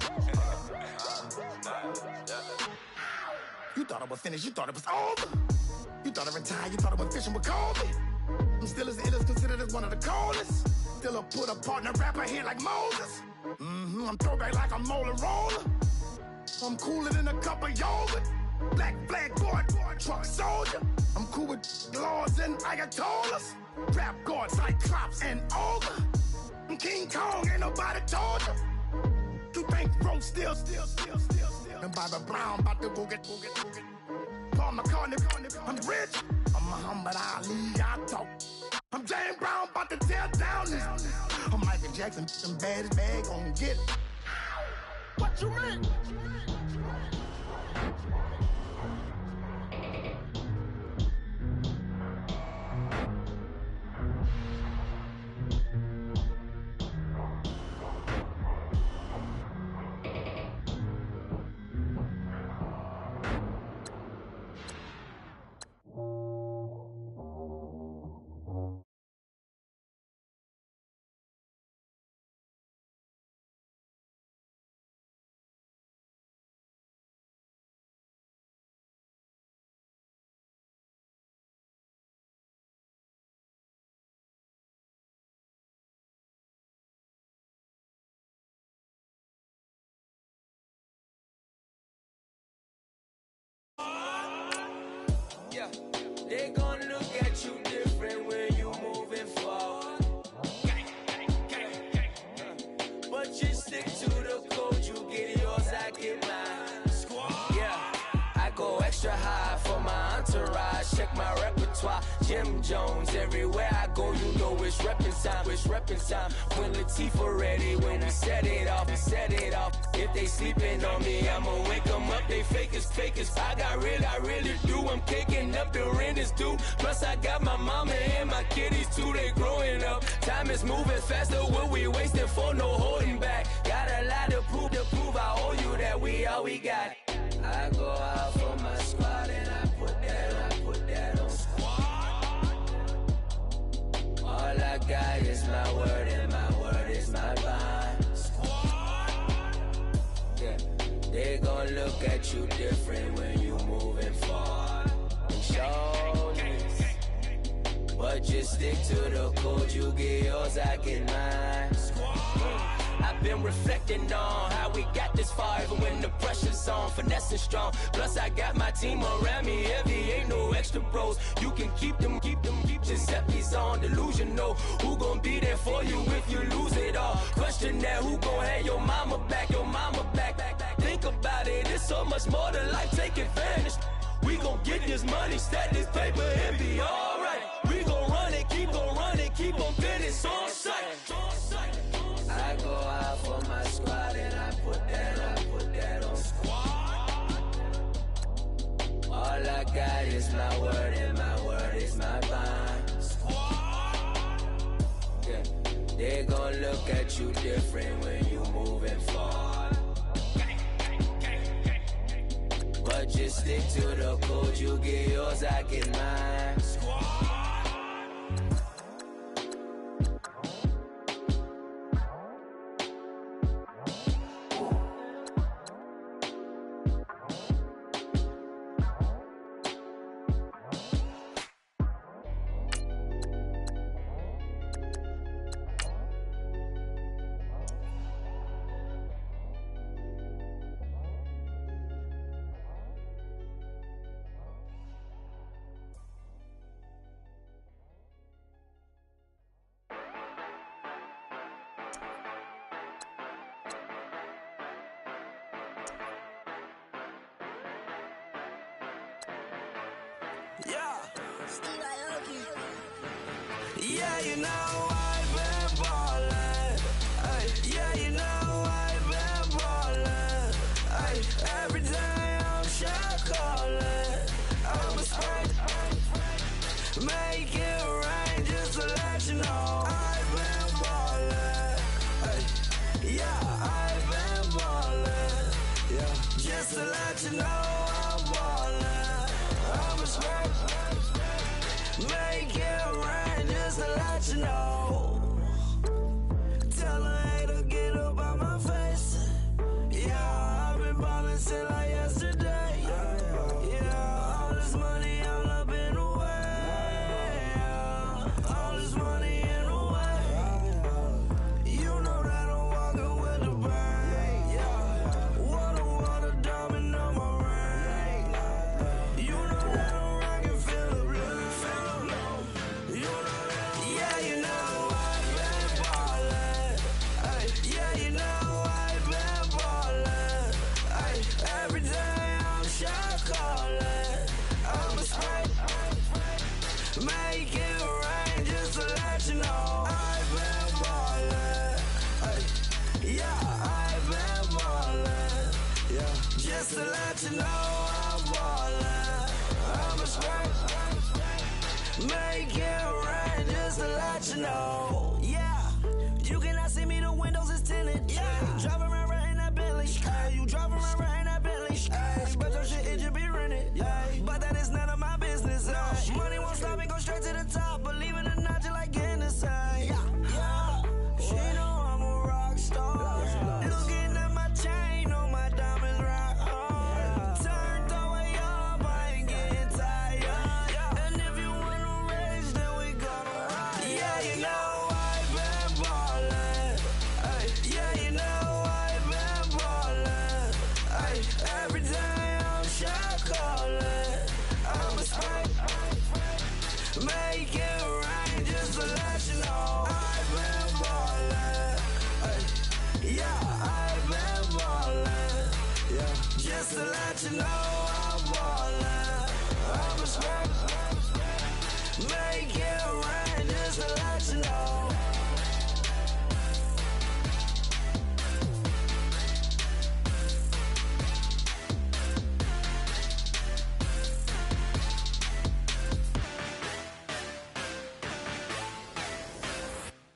You thought I was finished, you thought it was over. You thought I retired, you thought I was fishing with Kobe. I'm still as ill as considered as one of the coldest. Still a put a partner rapper here like Moses. I'm throwback like a molar roller. I'm cooler than a cup of yogurt. Black flag board, truck soldier. I'm cool with laws and Ayatollahs. Rap god, Cyclops and Ogre. I'm King Kong, ain't nobody told you. You think Rose still. And Bobby Brown about to go get. Paul McCartney, I'm rich. I'm Muhammad Ali, I talk. I'm James Brown, about to tear down this. I'm Michael Jackson, some bad as bag, gon' get it. What you mean? Yeah, they gon' look at you different when you moving forward. But you stick to the code, you get yours, I get mine. Yeah, I go extra high for my entourage. Check my repertoire, Jim Jones. Everywhere I go, you know it's reppin' time. When Latifah ready, when we set it off. If they sleeping on me, I'ma wake them up. They fakers. I really do. I'm kicking up the rent is due. Plus I got my mama and my kiddies too. They growing up. Time is moving faster. What we wasting for? No holding back. Got a lot to prove. I owe you that we all we got. I go out for my squad and I put that on squad. All I got is my word and my word is my bond. Yeah, they gon' look at you different when you moving forward. But just stick to the code, you get yours, I get mine. I've been reflecting on how we got this far, even when the pressure's on, finessing strong. Plus I got my team around me heavy, ain't no extra bros. You can keep them, Giuseppe's on delusional. Who gon' be there for you if you lose it all? Question that, who gon' have your mama back, Think about it, it's so much more to life, take advantage. We gon' get this money, stack this paper, and be alright. We gon' run it, keep on finish on sight. I go out for my squad and I put that on squad. All I got is my word and my word is my bond. Squad. Yeah. They gon' look at you different when you moving forward. But just stick to the code, you get yours, I get mine. Squad. Yeah, you know I've been ballin'. Ay, yeah, you know I've been ballin'. Ay, every day I'm shot callin'. I'm a sprint, make it rain just to let you know I've been ballin'. Ay, yeah, I've been ballin'. Yeah, just to let you know I'm ballin'. I'm a sprint, make it rain just to let you know. Tell a hater get up out my face. Yeah, I've been ballin' since like yesterday. Yeah, all this money all up in the way. All this money in the way. You know that I'm walking with the bank. Yeah, water diamond on my ring. You know that I'm rockin' feel the blue. You know that, yeah, you know I've been ballin'. Ay, yeah, you know I've been ballin'. Ay, every day I'm shot callin'. I'm a sprint, make it rain just to let you know I've been ballin'. Ay, yeah, I've been ballin'. Yeah, just to let you know I'm ballin'. I'm a sprint, make it rain just to let you know. Yeah, you cannot see me, the windows is tinted. Yeah, driving around right in that Bentley. Ay, you driving around right in that Bentley. Ay, but your shit, it should be rented. Ay, but that is none of my business. Ay, money won't stop me, go straight to the top. Believe it or not, you like getting the same. Yeah, she know I'm a rock star. Looking at my chain, on my diamonds rock hard. Turned the way up, I ain't getting tired. And if you wanna race, then we gonna ride. Yeah, you know I've been ballin'. Ay, yeah, you know I've been ballin'. Ay, every day I'm shot callin'. I'm a sprint, make it rain just to let you know I've been ballin'. Ay, yeah, I've been ballin'. Yeah, just to let you know I'm ballin'. I'm a sprint, make it rain just to let you know.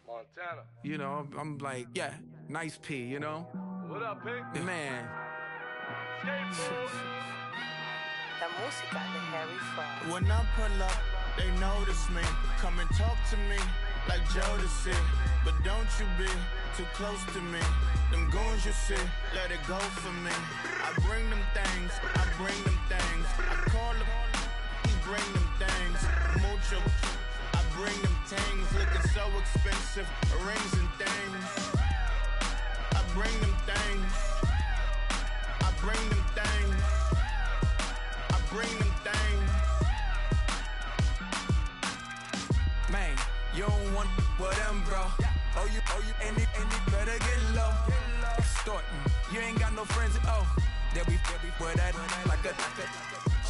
Montana. You know, I'm like, yeah, nice P, you know? What up, Pink? Man. La música de Harry Fraud. When I pull up, they notice me. Come and talk to me like Jodeci. But don't you be too close to me. Them goons you see, let it go for me. I bring them things, I bring them things. I call them, he bring them things. Mucho, I bring them things. Looking so expensive, rings and things. I bring them things. and it better get low. Extorting, you ain't got no friends. Oh, they'll be wear that like a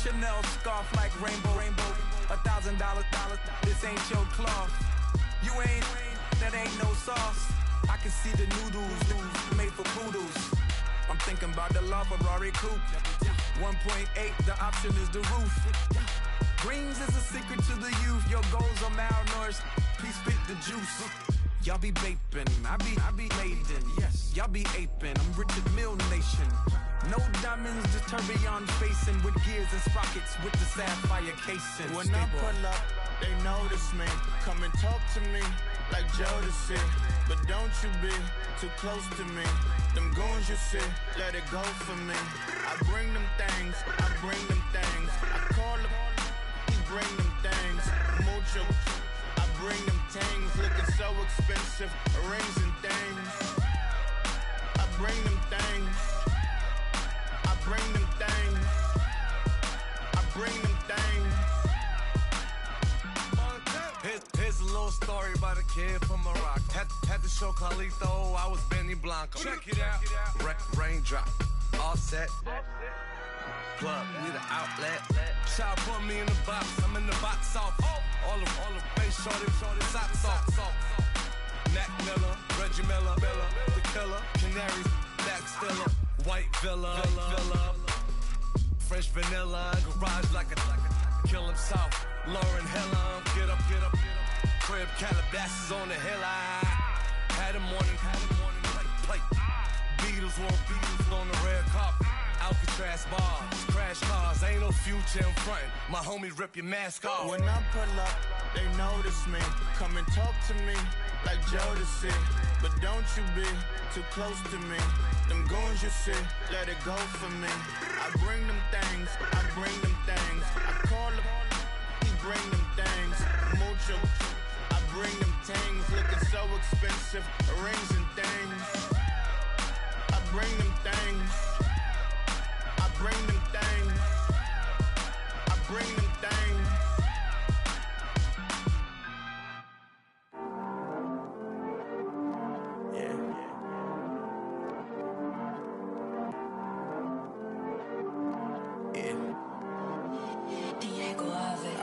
Chanel scarf like rainbow. $1,000, this ain't your cloth. You ain't, that ain't no sauce. I can see the noodles made for poodles. I'm thinking about the LaFerrari coupe. 1.8, the option is the roof. Greens is a secret to the youth. Your goals are malnourished. Please spit the juice. Y'all be vaping, I be laden. Yes, y'all be aping. I'm Richard Mill Nation. No diamonds, just tourbillon facing with gears and sprockets with the sapphire casing. When I pull up, they notice me. Come and talk to me like Jodeci. But don't you be too close to me. Them goons you see, let it go for me. I bring them things, I bring them things. I call them, he bring them things. Mucho, I bring them things. Looking so expensive, rings and things. I bring them things. I bring them things. I bring them things. Here's a little story about a kid from Morocco. Had to show Carlito I was Benny Blanco. Check it out. Raindrop, all set. Plug, we the outlet. Child put me in the box, I'm in the box office. All the face shorty, socks off. Mac Miller, Reggie Miller, the killer, Canaries, back stiller, white villa, French vanilla, garage like a kill himself. Lauren Hill, get up. Crib Calabasas on the hill. I had a morning plate. Beatles on the red carpet. Alcatraz bars, crash cars, ain't no future in front. My homie rip your mask off. When I pull up, they notice me. Come and talk to me like Jodeci. But don't you be too close to me. Them goons you see, let it go for me. I bring them things, I bring them things. I call them, he bring them things. Mucho, I bring them things. Looking so expensive, rings and things. I bring them things. I bring them things. I bring them things.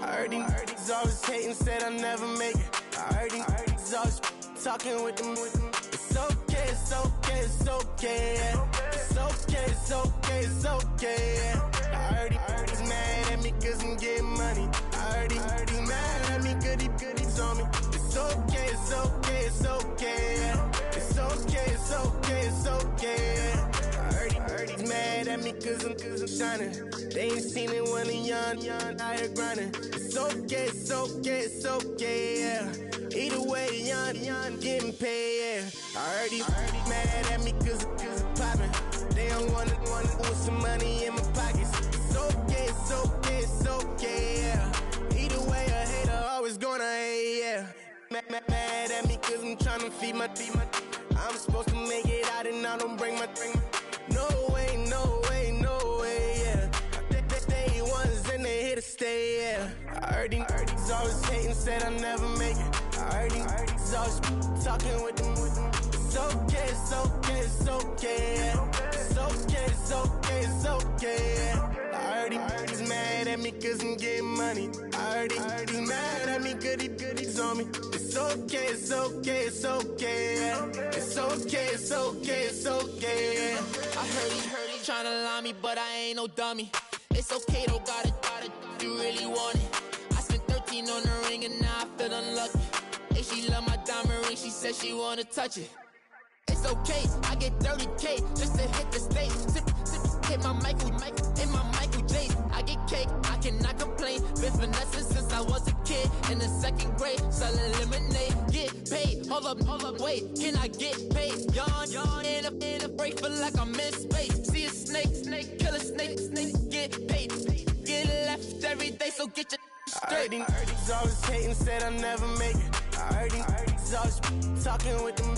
I heard these always hating, said I'll never make it. I heard these always talking with them. It's okay, it's okay, it's okay, yeah. It's okay, it's okay, it's okay, yeah. I heard he's mad at me cause I'm getting money. I heard he's mad at me cause he's on me. It's okay, it's okay, it's okay, yeah. It's okay, it's okay, it's okay, yeah. I heard he's mad at me cause I'm shining. They ain't seen it when I'm young, out here grinding. It's okay, it's okay, it's okay, yeah. Either way, young, getting paid, yeah. I heard he's mad at me cause I'm poppin'. They don't wanna put some money in my pockets. It's okay, it's okay, it's okay, yeah. Either way, a hater always gonna hate, yeah. Mad at me cause I'm tryna feed my I'm supposed to make it out and I don't bring my No way, no way, no way, yeah. They ones and they here to stay, yeah. I heard he's always hating, said I'll never make it. I heard he's always talking with them. It's okay, it's okay, it's okay, yeah. It's okay, it's okay, it's okay, yeah. I heard he's mad at me cause I'm getting money. I heard he's mad at me cause he's on me. It's okay, it's okay, it's okay, yeah. It's okay, it's okay, it's okay, yeah. I heard he tryna lie me, but I ain't no dummy. It's okay though, got it, you really want it. I spent 13 on the ring and now I feel unlucky. Hey, she love my diamond ring, she said she wanna touch it. It's okay, I get 30K just to hit the stage. Sip, hit my Michael, in my Michael J's. I get cake, I cannot complain. Been finessing since I was a kid in the 2nd grade. Selling lemonade, get paid. Hold up, wait, can I get paid? Yawn, in a break, feel like I'm in space. See a snake, kill a snake, get paid. Get left every day, so get your straight. I heard he's always hating, said I'll never make it. I heard he's always talking with them.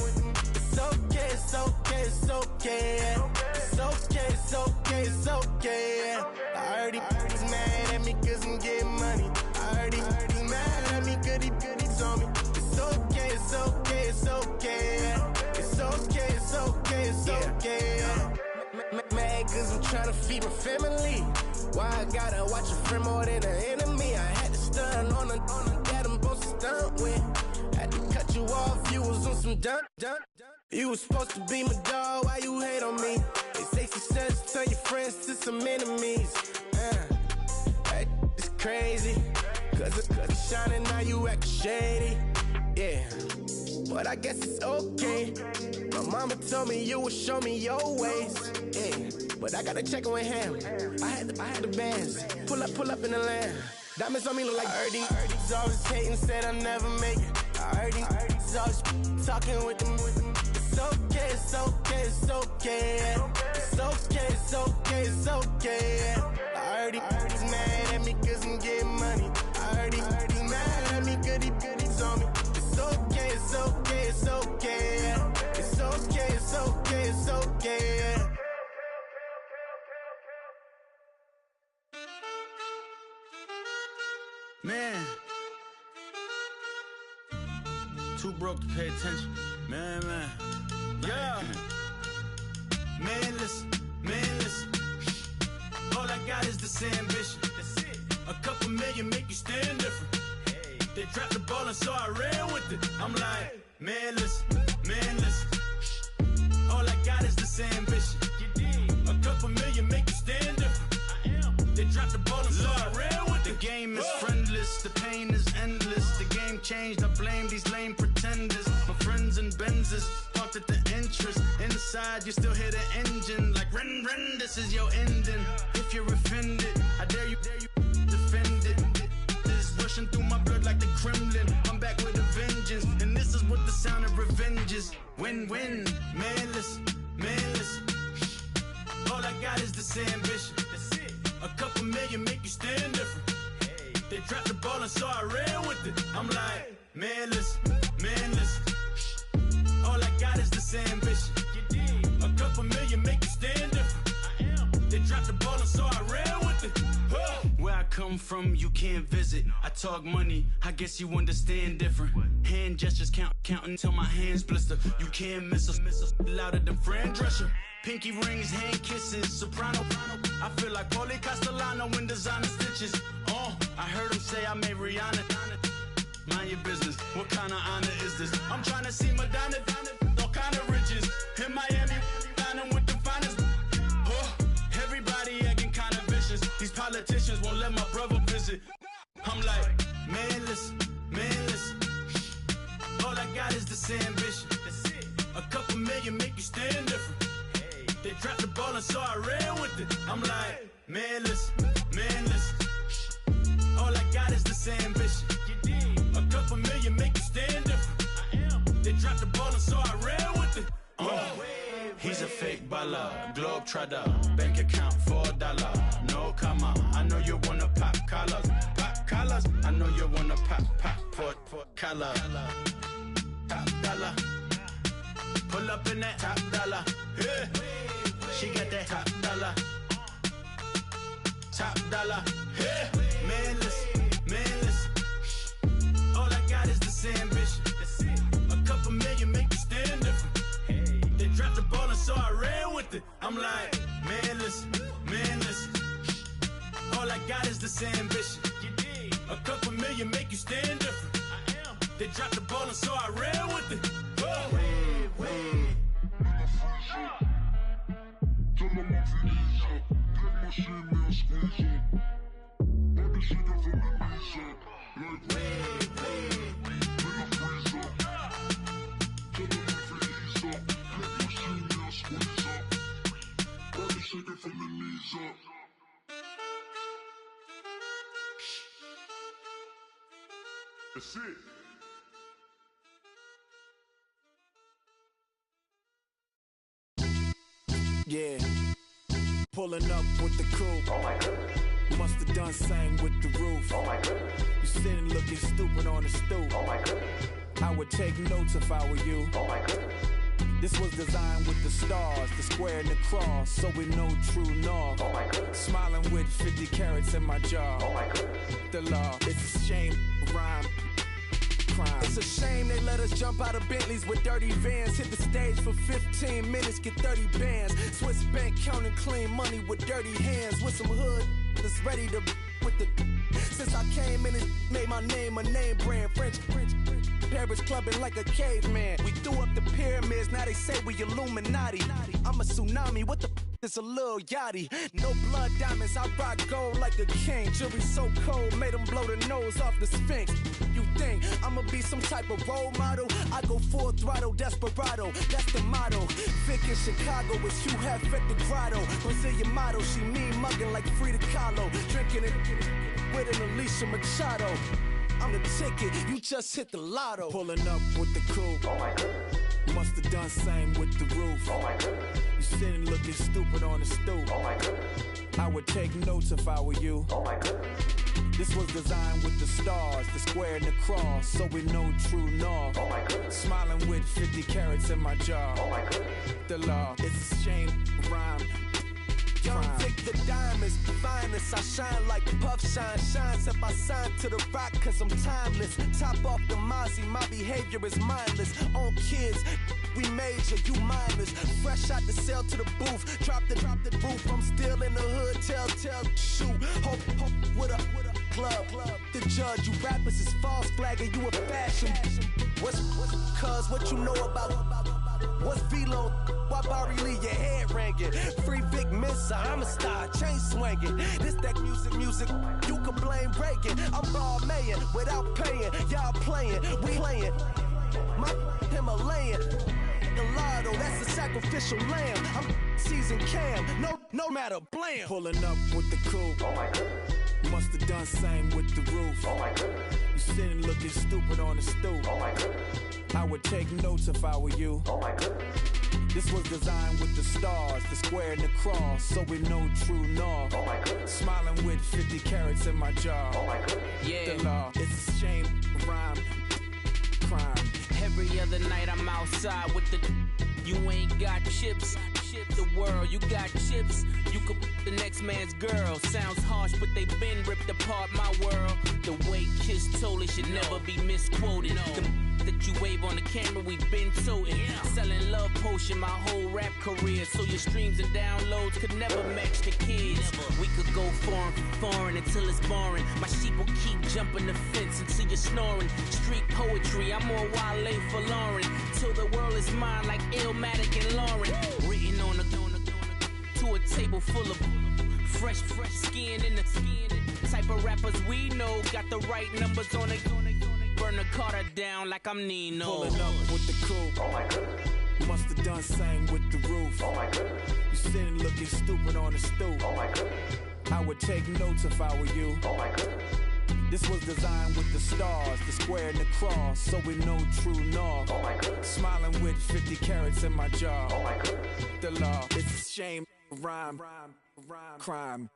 It's okay, it's okay, it's okay, yeah. It's okay, it's okay, it's okay, yeah. I heard he's mad at me cause I'm getting money. I heard he's mad at me cause he's on me. It's okay, it's okay, it's okay, yeah. cause I'm trying to feed my family. Why I gotta watch a friend more than an enemy? I had to stun on a that I'm supposed to stunt with. Had to cut you off, you was on some dun. You was supposed to be my dog, why you hate on me? They say success turn your friends to some enemies. That is crazy. Cause it's shining, now you act shady. Yeah, but I guess it's okay. My mama told me you would show me your ways. Yeah, but I gotta check with him. I had the bands. Pull up in the land. Diamonds on me look like Erdy. Erdy's always hating, said I'll never make it. Erdy's always talking with them. It's okay, it's okay, it's okay. It's okay, it's okay, it's okay. Erdy's mad at me cause I'm getting money. Erdy's mad at me cause he's on me. It's okay, it's okay, it's okay. It's okay, it's okay, it's okay. Man, too broke to pay attention. Man. Yeah. Man, listen. All I got is this ambition. That's it. A couple million make you stand different. Hey. They dropped the ball and so I ran with it. I'm like, man, listen. All I got is this ambition. A couple million make you stand different. I am. They dropped the ball and so I ran with it. The game is friendless, the pain is endless. The game changed, I blame these lame pretenders. My friends and Benzes parked at the entrance. Inside, you still hear the engine. Like, ren, this is your ending. If you're offended, I dare you defend it. This is rushing through my blood like the Kremlin. I'm back with a vengeance, and this is what the sound of revenge is. Win-win, man, listen. All I got is this ambition. A couple million make you stand different. Hey. They dropped the ball and so I ran with it. I'm like, man, listen. All I got is this ambition. A couple million make you stand different. I am. They dropped the ball and so I ran with it. Where I come from, you can't visit. I talk money, I guess you understand different. Hand gestures counting till my hands blister. You can't miss us louder than Fran Drescher. Pinky rings, hand kisses, soprano. I feel like Paulie Castellano in designer stitches. I heard him say I made Rihanna. Mind your business, what kind of honor is this? I'm trying to see Madonna, all kind of riches. In Miami, dining with the finest. Everybody acting kind of vicious. These politicians won't let my brother visit. I'm like, man, listen. All I got is this ambition. A couple million make you stand different. They dropped the ball and so I ran with it. I'm like, man, listen. All I got is this ambition. A couple million make you stand different. I am. They dropped the ball and so I ran with it. He's a fake baller, globe trotter, bank account $4. No comma, I know you wanna pop collars. I know you wanna pop collar. Top dollar, pull up in that top dollar. Yeah. She got that top dollar. Yeah. Man, listen. All I got is this ambition. A couple million make you stand different. Hey. They dropped the ball and so I ran with it. I'm like, man, listen. All I got is this ambition. A couple million make you stand different. I am. They dropped the ball and so I ran with it. Wait. Tell them I'm Visa, get my shit now, squeeze up. All this shit from the knees up. Like, in the freezer. Tell them I'm Visa, get my shit now, squeeze up. All this shit from the knees up. That's it. Yeah, pulling up with the coupe. Oh my goodness. Must have done same with the roof. Oh my goodness. You sitting looking stupid on the stoop. Oh my goodness. I would take notes if I were you. Oh my goodness. This was designed with the stars, the square and the cross, so we know true north. Oh my goodness. Smiling with 50 carats in my jaw. Oh my goodness. The law, it's a shame, rhyme. crime. It's a shame they let us jump out of Bentleys with dirty vans. Hit the stage for 15 minutes, get 30 bands. Swiss bank counting clean money with dirty hands. With some hood that's ready to with the. Since I came in, it made my name a name brand. French Paris clubbing like a caveman. We threw up the pyramids, now they say we Illuminati. I'm a tsunami, what the it's a little yachty. No blood diamonds, I rock gold like a king. Jury so cold, made them blow the nose off the Sphinx. You think I'ma be some type of role model? I go full throttle, desperado, that's the motto. Vic in Chicago is Hugh Hef at the grotto. Brazilian model, she mean mugging like Frida Kahlo. Drinking it with an Alicia Machado. I'm the ticket, you just hit the lotto. Pulling up with the coupe. Oh my goodness. Must have done same with the roof. Oh my goodness. You sitting looking stupid on the stoop. Oh my goodness. I would take notes if I were you. Oh my goodness. This was designed with the stars, the square and the cross, so we know true north. Oh my goodness. Smiling with 50 carats in my jaw. Oh my goodness. The law, it's a shame, rhyme. Young Vic the diamonds, finest. I shine like puff shine. Shines if I sign to the rock, cause I'm timeless. Top off the Mozzie, my behavior is mindless. On kids, we major, you minors. Fresh out the cell to the booth. Drop the roof, I'm still in the hood. Tell, shoot. Hope with a club. The judge, you rappers is false flagging, you a fashion. What's cuz, what you know about? What's Velo? Why Barry Lee, your head ringing? Free Vic Mensa, I'm a star, chain swinging. This that music, you can blame Reagan. I'm ball mayor without paying. Y'all playing, we playing. My Himalayan. Gelato, that's a sacrificial lamb. I'm seasoned cam, no matter, blam. Pulling up with the coupe. Oh my goodness. Must have done same with the roof. Oh my goodness. You sitting looking stupid on the stoop. Oh my goodness. I would take notes if I were you. Oh my goodness. This was designed with the stars, the square and the cross, so we know true north. Oh my goodness. Smiling with 50 carats in my jaw. Oh my goodness. Yeah. The law, it's a shame, rhyme, crime. Every other night I'm outside with the. You ain't got chips. The world, you got chips. You could the next man's girl. Sounds harsh, but they been ripped apart my world. The way Kiss told it should never be misquoted. The that you wave on the camera, we been toting. Selling love potion my whole rap career. So your streams and downloads could never match the kids. We could go foreign until it's boring. My sheep will keep jumping the fence until you're snoring. Street poetry, I'm more Wale for Lauren. Till the world is mine like Illmatic and Lauren. Written on to a table full of fresh skin in the type of rappers we know. Got the right numbers on it. Burn the Carter down like I'm Nino. Pulling up with the coupe. Oh my goodness. Must have done same with the roof. Oh my goodness. You sitting looking stupid on the stoop. Oh my goodness. I would take notes if I were you. Oh my goodness. This was designed with the stars, the square and the cross, so we know true north. Oh my goodness. Smiling with 50 carats in my jaw. Oh my goodness. The law, it's a shame, rhyme, crime.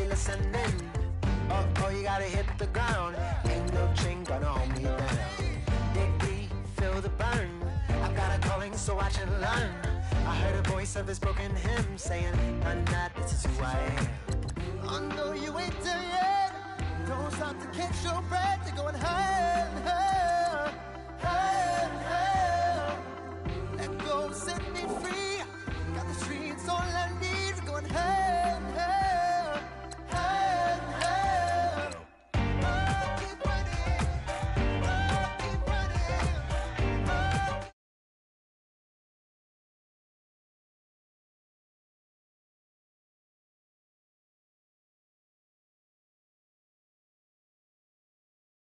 Listening. Oh, you gotta hit the ground. Ain't no chain gonna hold me down. Dig deep, feel the burn. I've got a calling, so watch and learn. I heard a voice of his broken hymn saying, "I'm not, this is who I am." I know you ain't there yet. Don't stop to catch your breath. You're going higher and higher, higher.